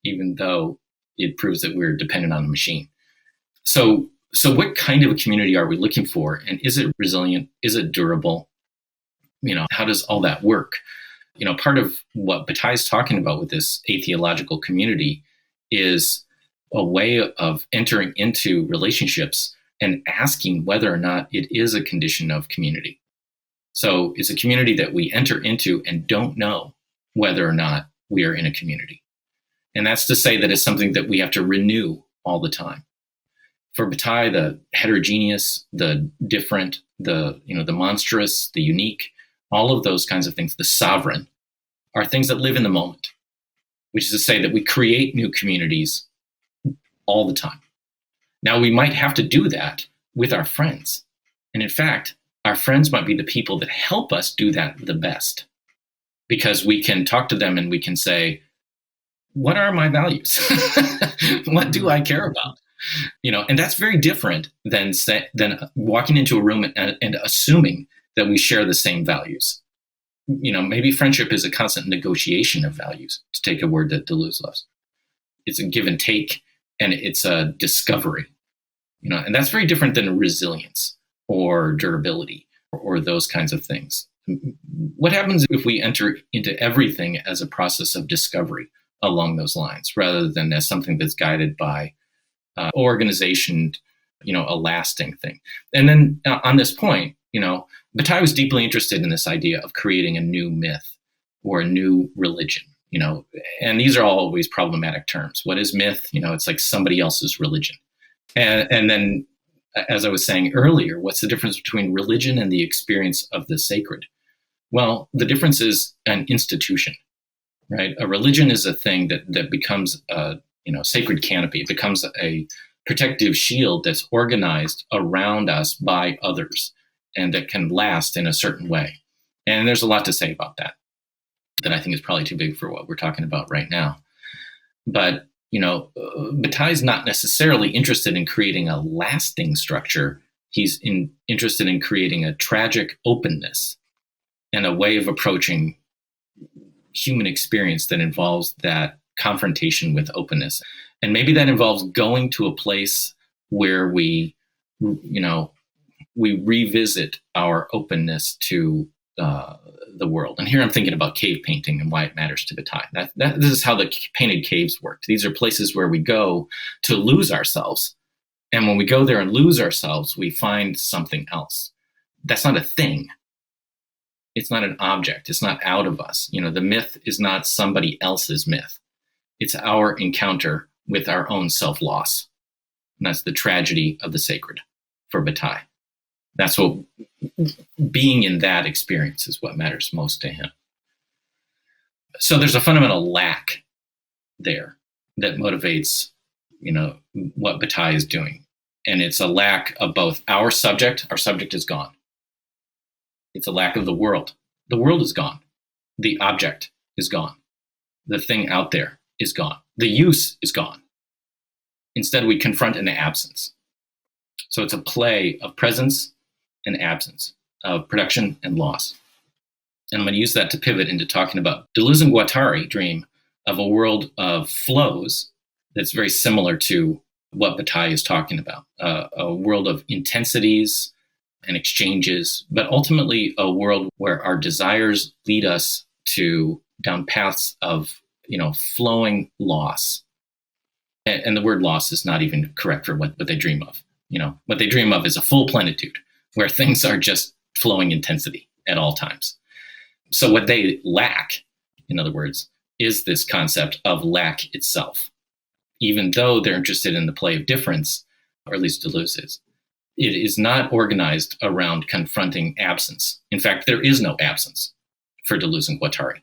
even though it proves that we're dependent on a machine. So what kind of a community are we looking for? And is it resilient? Is it durable? How does all that work? Part of what Bataille is talking about with this atheological community is a way of entering into relationships and asking whether or not it is a condition of community. So it's a community that we enter into and don't know whether or not we are in a community. And that's to say that it's something that we have to renew all the time. For Bataille, the heterogeneous, the different, the monstrous, the unique, all of those kinds of things, the sovereign, are things that live in the moment, which is to say that we create new communities all the time. Now, we might have to do that with our friends. And in fact, our friends might be the people that help us do that the best, because we can talk to them and we can say, what are my values? What do I care about? And that's very different than walking into a room and assuming that we share the same values. Maybe friendship is a constant negotiation of values, to take a word that Deleuze loves. It's a give and take, and it's a discovery. And that's very different than resilience or durability or those kinds of things. What happens if we enter into everything as a process of discovery along those lines, rather than as something that's guided by organization, a lasting thing? And then on this point, Bataille was deeply interested in this idea of creating a new myth or a new religion, and these are all always problematic terms. What is myth? It's like somebody else's religion. And then, as I was saying earlier, what's the difference between religion and the experience of the sacred? Well, the difference is an institution, right? A religion is a thing that becomes a sacred canopy. It becomes a protective shield that's organized around us by others and that can last in a certain way. And there's a lot to say about that I think is probably too big for what we're talking about right now. But Bataille's not necessarily interested in creating a lasting structure. He's interested in creating a tragic openness and a way of approaching human experience that involves that confrontation with openness. And maybe that involves going to a place where we revisit our openness to the world. And here I'm thinking about cave painting and why it matters to Bataille. This is how the painted caves worked. These are places where we go to lose ourselves. And when we go there and lose ourselves, we find something else. That's not a thing. It's not an object. It's not out of us. The myth is not somebody else's myth. It's our encounter with our own self-loss. And that's the tragedy of the sacred for Bataille. That's what being in that experience is what matters most to him. So there's a fundamental lack there that motivates, what Bataille is doing. And it's a lack of both our subject is gone. It's a lack of the world. The world is gone. The object is gone. The thing out there is gone. The use is gone. Instead, we confront an absence. So it's a play of presence and absence, of production and loss. And I'm going to use that to pivot into talking about Deleuze and Guattari dream of a world of flows that's very similar to what Bataille is talking about, a world of intensities and exchanges, but ultimately a world where our desires lead us down paths of, flowing loss. And the word loss is not even correct for what they dream of. What they dream of is a full plenitude where things are just flowing intensity at all times. So what they lack, in other words, is this concept of lack itself. Even though they're interested in the play of difference, or at least Deleuze is, it is not organized around confronting absence. In fact, there is no absence for Deleuze and Guattari.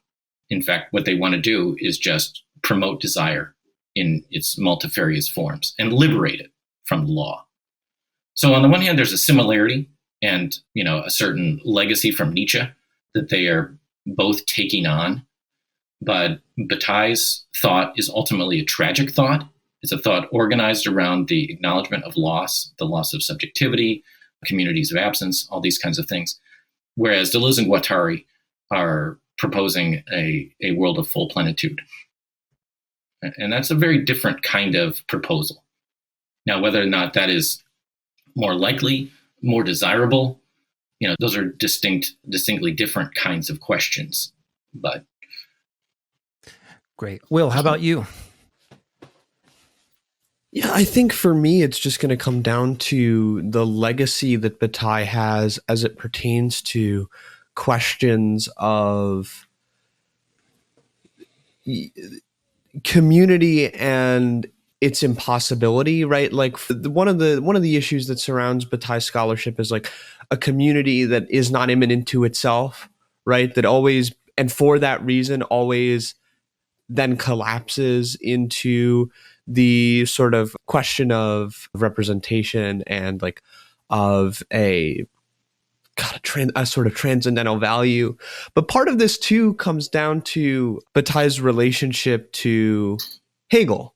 In fact, what they want to do is just promote desire in its multifarious forms and liberate it from the law. So on the one hand, there's a similarity and, a certain legacy from Nietzsche that they are both taking on. But Bataille's thought is ultimately a tragic thought. It's a thought organized around the acknowledgement of loss, the loss of subjectivity, communities of absence, all these kinds of things. Whereas Deleuze and Guattari are proposing a world of full plenitude. And that's a very different kind of proposal. Now, whether or not that is more likely, more desirable, those are distinctly different kinds of questions. But great. Will, how about you? Yeah, I think for me, it's just going to come down to the legacy that Bataille has as it pertains to questions of community and its impossibility, right? Like one of the issues that surrounds Bataille scholarship is like a community that is not immanent to itself, right? That always, and for that reason, always then collapses into the sort of question of representation and like of a sort of transcendental value. But part of this too comes down to Bataille's relationship to Hegel.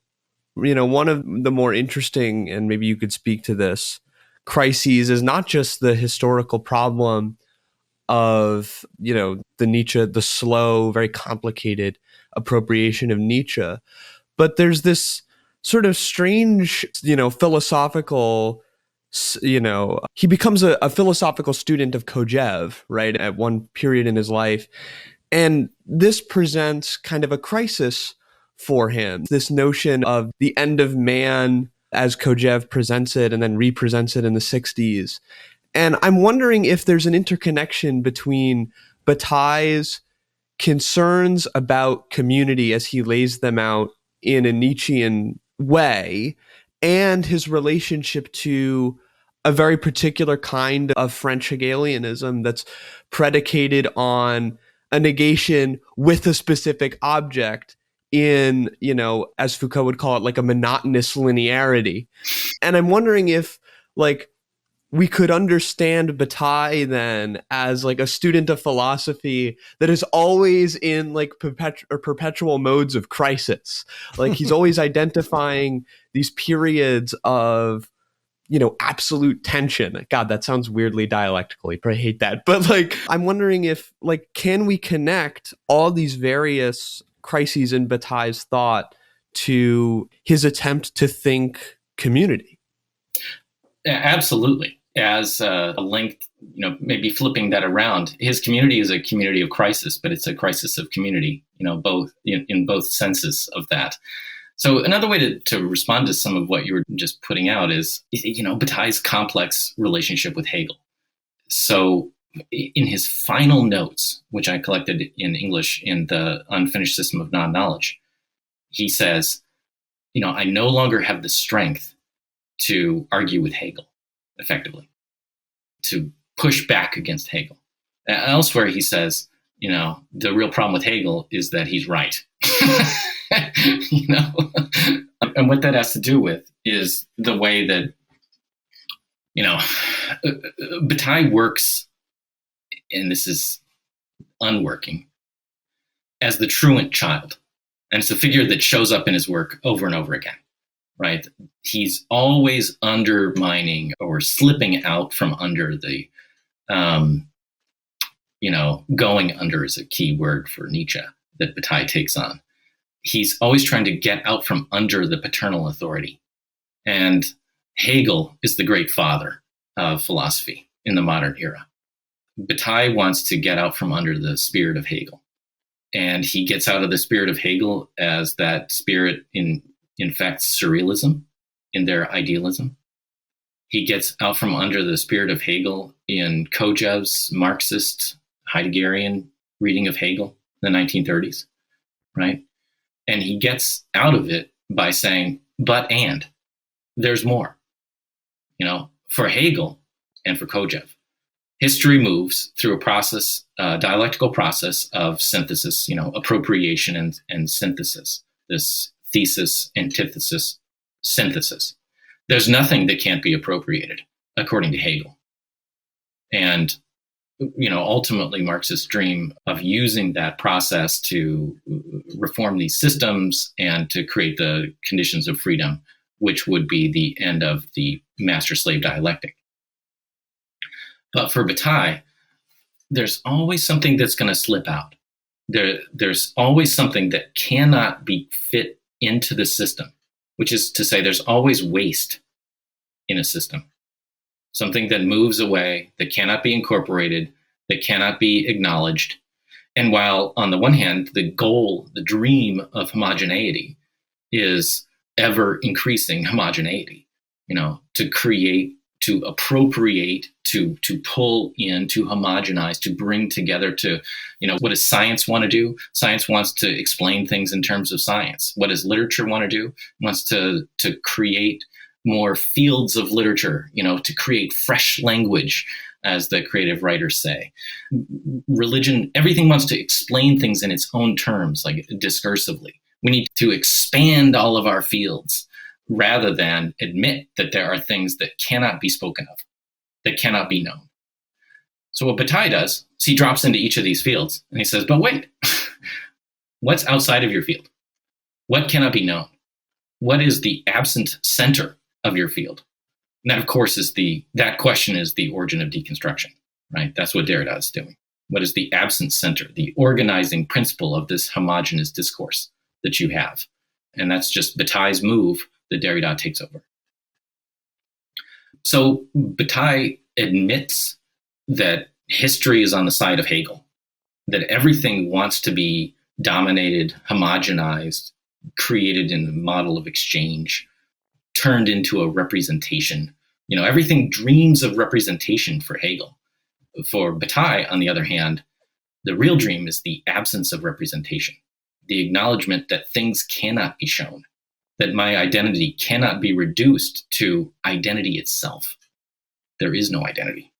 One of the more interesting, and maybe you could speak to this, crises is not just the historical problem of, the Nietzsche, the slow, very complicated appropriation of Nietzsche, but there's this sort of strange, philosophical, he becomes a philosophical student of Kojève, right, at one period in his life. And this presents kind of a crisis for him, this notion of the end of man as Kojève presents it and then represents it in the 60s. And I'm wondering if there's an interconnection between Bataille's concerns about community as he lays them out in a Nietzschean way and his relationship to a very particular kind of French Hegelianism that's predicated on a negation with a specific object in, as Foucault would call it, like a monotonous linearity. And I'm wondering if, like, we could understand Bataille then as like a student of philosophy that is always in like perpetual modes of crisis. Like he's always identifying these periods of, absolute tension. God, that sounds weirdly dialectical. You probably hate that. But like, I'm wondering if like, can we connect all these various crises in Bataille's thought to his attempt to think community? Absolutely. As a link, maybe flipping that around, his community is a community of crisis, but it's a crisis of community, both in both senses of that. So another way to respond to some of what you were just putting out is, Bataille's complex relationship with Hegel. So in his final notes, which I collected in English in the Unfinished System of Non-Knowledge, he says, I no longer have the strength to argue with Hegel effectively, to push back against Hegel. Elsewhere, he says, the real problem with Hegel is that he's right. And what that has to do with is the way that, Bataille works, and this is unworking, as the truant child. And it's a figure that shows up in his work over and over again, right? He's always undermining or slipping out from under the, going under is a key word for Nietzsche that Bataille takes on. He's always trying to get out from under the paternal authority. And Hegel is the great father of philosophy in the modern era. Bataille wants to get out from under the spirit of Hegel. And he gets out of the spirit of Hegel as that spirit infects surrealism in their idealism. He gets out from under the spirit of Hegel in Kojève's Marxist Heideggerian reading of Hegel in the 1930s, right? And he gets out of it by saying, and there's more. For Hegel and for Kojève, history moves through a process, dialectical process of synthesis, appropriation and synthesis, this thesis, antithesis, synthesis. There's nothing that can't be appropriated, according to Hegel. And, ultimately Marxists dream of using that process to reform these systems and to create the conditions of freedom, which would be the end of the master-slave dialectic. But for Bataille, there's always something that's going to slip out. There's always something that cannot be fit into the system, which is to say there's always waste in a system. Something that moves away, that cannot be incorporated, that cannot be acknowledged. And while on the one hand, the goal, the dream of homogeneity is ever increasing homogeneity, to create, to appropriate, to pull in, to homogenize, to bring together, to, what does science want to do? Science wants to explain things in terms of science. What does literature want to do? It wants to create more fields of literature, to create fresh language, as the creative writers say. Religion, everything wants to explain things in its own terms, like discursively. We need to expand all of our fields rather than admit that there are things that cannot be spoken of, that cannot be known. So what Bataille does is he drops into each of these fields and he says, but wait, what's outside of your field? What cannot be known? What is the absent center of your field? And that, of course, that question is the origin of deconstruction, right? That's what Derrida is doing. What is the absent center, the organizing principle of this homogeneous discourse that you have? And that's just Bataille's move that Derrida takes over. So Bataille admits that history is on the side of Hegel, that everything wants to be dominated, homogenized, created in a model of exchange, turned into a representation. Everything dreams of representation for Hegel. For Bataille, on the other hand, the real dream is the absence of representation, the acknowledgement that things cannot be shown, that my identity cannot be reduced to identity itself. There is no identity.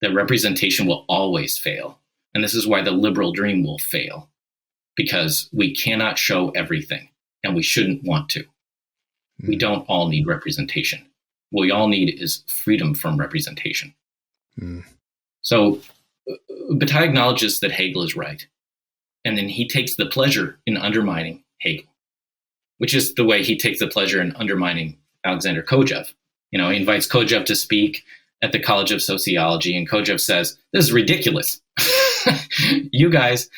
That representation will always fail. And this is why the liberal dream will fail, because we cannot show everything, and we shouldn't want to. We don't all need representation. What we all need is freedom from representation. So Bataille acknowledges that Hegel is right. And then he takes the pleasure in undermining Hegel, which is the way he takes the pleasure in undermining Alexander Kojève. He invites Kojève to speak at the College of Sociology, and Kojève says, this is ridiculous. You guys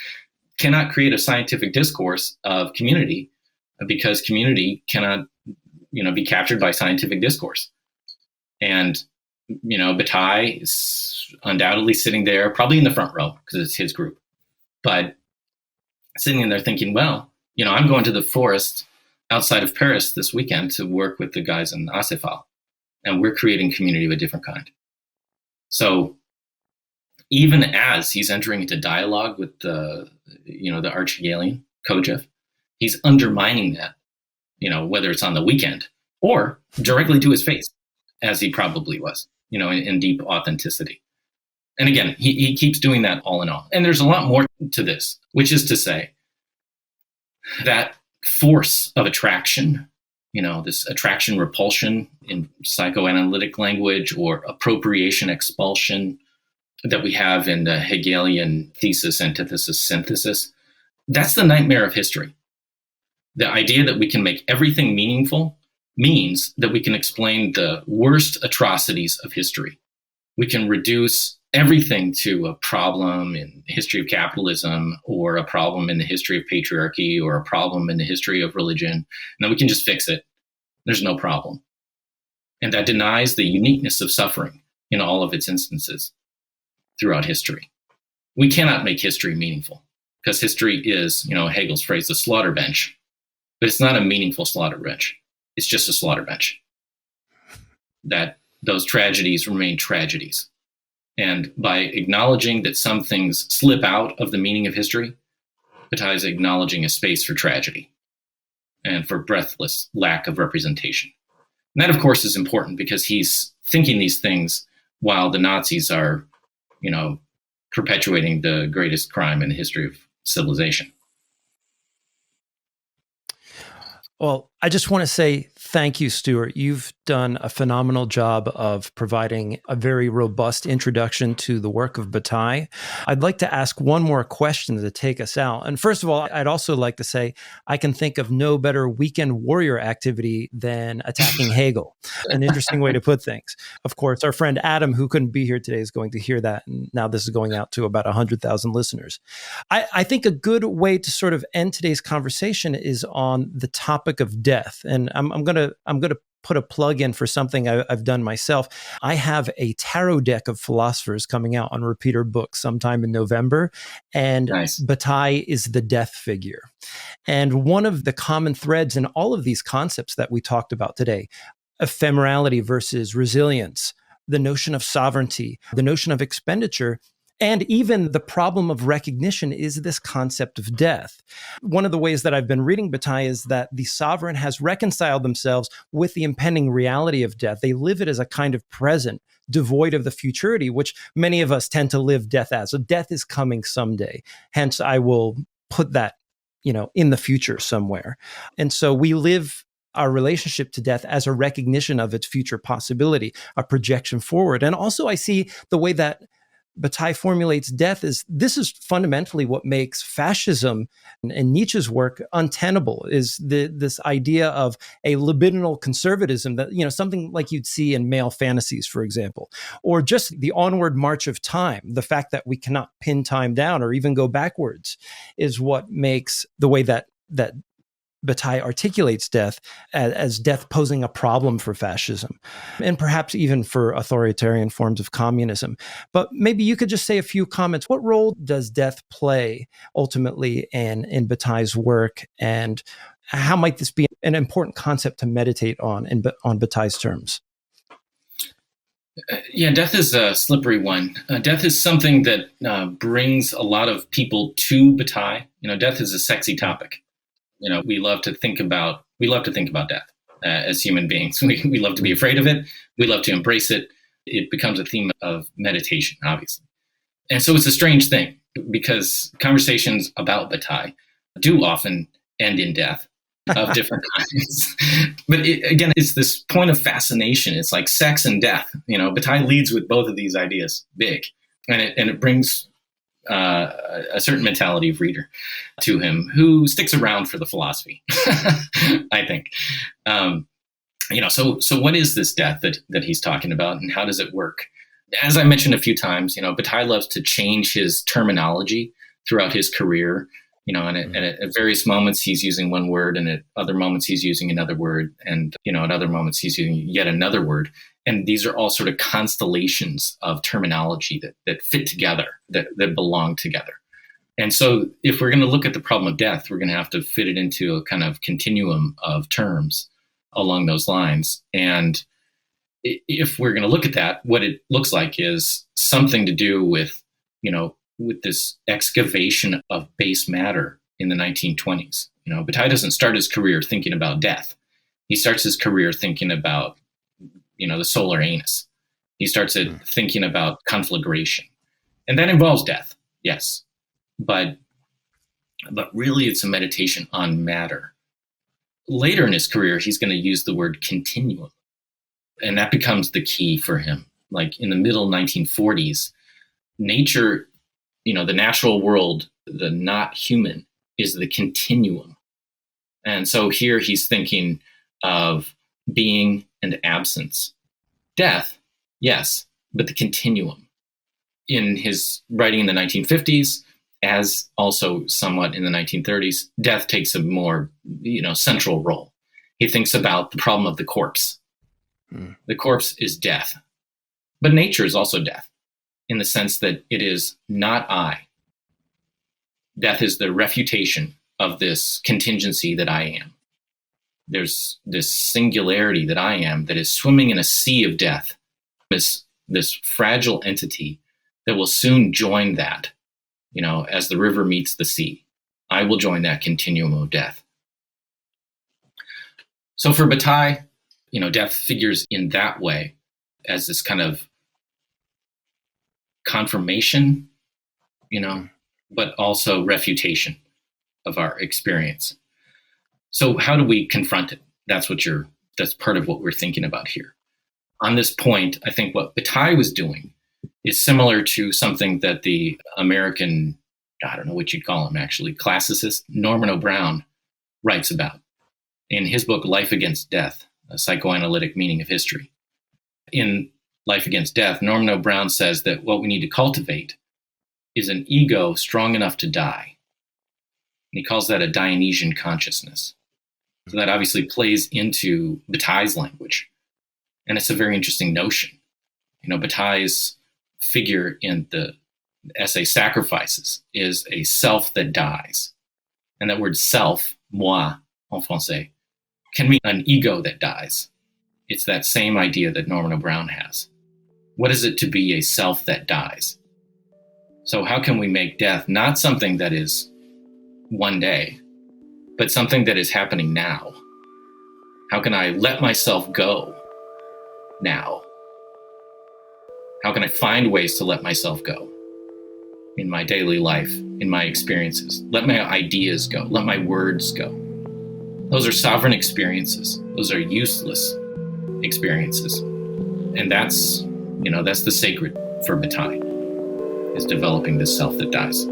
cannot create a scientific discourse of community because community cannot be captured by scientific discourse. And, Bataille is undoubtedly sitting there, probably in the front row because it's his group, but sitting in there thinking, well, I'm going to the forest outside of Paris this weekend to work with the guys in Acéphale, and we're creating community of a different kind. So even as he's entering into dialogue with the arch-Hegelian Kojève, he's undermining that, whether it's on the weekend or directly to his face, as he probably was, in deep authenticity. And again, he keeps doing that all in all. And there's a lot more to this, which is to say that force of attraction, this attraction repulsion in psychoanalytic language, or appropriation expulsion that we have in the Hegelian thesis, antithesis, synthesis, that's the nightmare of history. The idea that we can make everything meaningful means that we can explain the worst atrocities of history. We can reduce everything to a problem in the history of capitalism, or a problem in the history of patriarchy, or a problem in the history of religion, and then we can just fix it. There's no problem. And that denies the uniqueness of suffering in all of its instances throughout history. We cannot make history meaningful, because history is, Hegel's phrase, a slaughter bench. But it's not a meaningful slaughter bench. It's just a slaughter bench. That those tragedies remain tragedies. And by acknowledging that some things slip out of the meaning of history, Bataille is acknowledging a space for tragedy and for breathless lack of representation. And that, of course, is important, because he's thinking these things while the Nazis are, perpetuating the greatest crime in the history of civilization. Well, I just want to say thank you, Stuart. You've done a phenomenal job of providing a very robust introduction to the work of Bataille. I'd like to ask one more question to take us out. And first of all, I'd also like to say I can think of no better weekend warrior activity than attacking Hegel. An interesting way to put things. Of course, our friend Adam, who couldn't be here today, is going to hear that. And now this is going out to about 100,000 listeners. I think a good way to sort of end today's conversation is on the topic of death. And I'm gonna put a plug in for something I've done myself. I have a tarot deck of philosophers coming out on Repeater Books sometime in November, and Nice. Bataille is the death figure. And one of the common threads in all of these concepts that we talked about today, ephemerality versus resilience, the notion of sovereignty, the notion of expenditure, and even the problem of recognition, is this concept of death. One of the ways that I've been reading Bataille is that the sovereign has reconciled themselves with the impending reality of death. They live it as a kind of present, devoid of the futurity, which many of us tend to live death as. So death is coming someday. Hence, I will put that, in the future somewhere. And so we live our relationship to death as a recognition of its future possibility, a projection forward. And also I see the way that Bataille formulates death is fundamentally what makes fascism and Nietzsche's work untenable, is this idea of a libidinal conservatism that, something like you'd see in male fantasies, for example, or just the onward march of time. The fact that we cannot pin time down or even go backwards is what makes the way that Bataille articulates death as death posing a problem for fascism, and perhaps even for authoritarian forms of communism. But maybe you could just say a few comments. What role does death play ultimately in Bataille's work, and how might this be an important concept to meditate on Bataille's terms? Yeah, death is a slippery one. Death is something that brings a lot of people to Bataille. Death is a sexy topic. We love to think about death as human beings. We love to be afraid of it. We love to embrace it. It becomes a theme of meditation, obviously. And so it's a strange thing, because conversations about Bataille do often end in death of different kinds. But again, it's this point of fascination. It's like sex and death. Bataille leads with both of these ideas big, and it brings a certain mentality of reader to him who sticks around for the philosophy, I think. So what is this death that he's talking about, and how does it work? As I mentioned a few times, Bataille loves to change his terminology throughout his career. And at various moments he's using one word, and at other moments he's using another word, and at other moments he's using yet another word. And these are all sort of constellations of terminology that fit together, that belong together. And so if we're going to look at the problem of death, we're going to have to fit it into a kind of continuum of terms along those lines. And if we're going to look at that, what it looks like is something to do with this excavation of base matter in the 1920s. Bataille doesn't start his career thinking about death. He starts his career thinking about the solar anus. He starts thinking about conflagration. And that involves death, yes. But really it's a meditation on matter. Later in his career, he's going to use the word continuum. And that becomes the key for him. Like in the middle 1940s, nature, the natural world, the not human, is the continuum. And so here he's thinking of being and absence. Death, yes, but the continuum. In his writing in the 1950s, as also somewhat in the 1930s, death takes a more, central role. He thinks about the problem of the corpse. The corpse is death. But nature is also death, in the sense that it is not I. Death is the refutation of this contingency that I am. There's this singularity that I am that is swimming in a sea of death, this fragile entity that will soon join that, as the river meets the sea. I will join that continuum of death. So for Bataille, death figures in that way as this kind of confirmation, but also refutation of our experience. So how do we confront it? That's part of what we're thinking about here. On this point, I think what Bataille was doing is similar to something that the American, I don't know what you'd call him actually, classicist Norman O'Brown writes about in his book, Life Against Death, A Psychoanalytic Meaning of History. In Life Against Death, Norman O'Brown says that what we need to cultivate is an ego strong enough to die. And he calls that a Dionysian consciousness. So that obviously plays into Bataille's language. And it's a very interesting notion. Bataille's figure in the essay Sacrifices is a self that dies. And that word self, moi, en français, can mean an ego that dies. It's that same idea that Norman O'Brown has. What is it to be a self that dies? So how can we make death not something that is one day, but something that is happening now? How can I let myself go now? How can I find ways to let myself go in my daily life, in my experiences? Let my ideas go. Let my words go. Those are sovereign experiences. Those are useless experiences. And that's the sacred for Bataille, is developing this self that dies.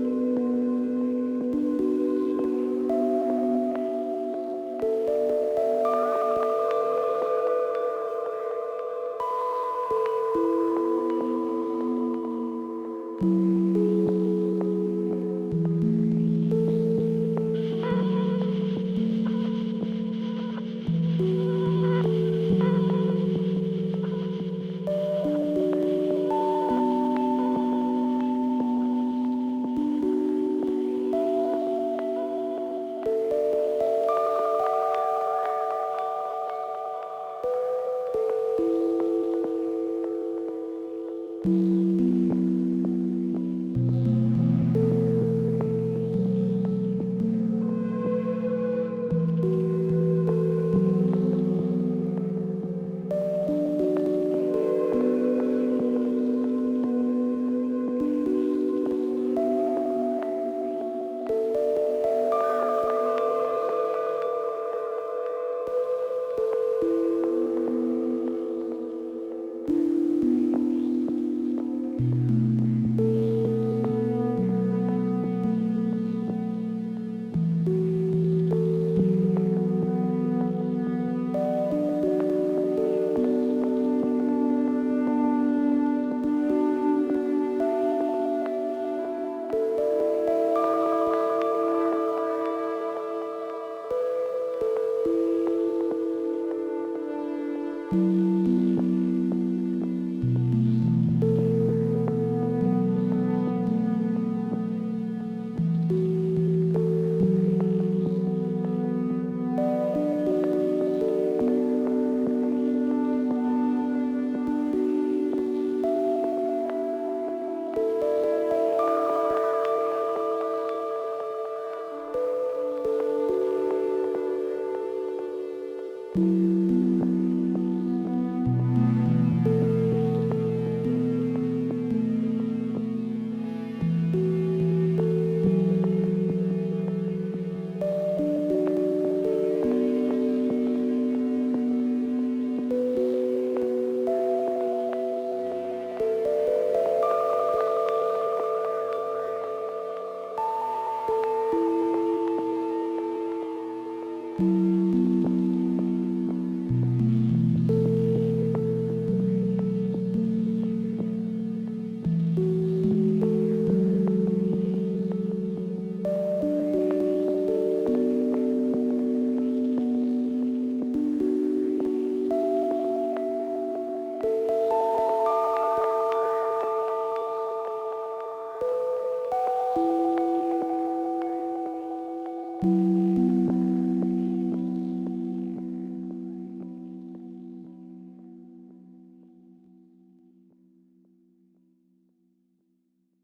you.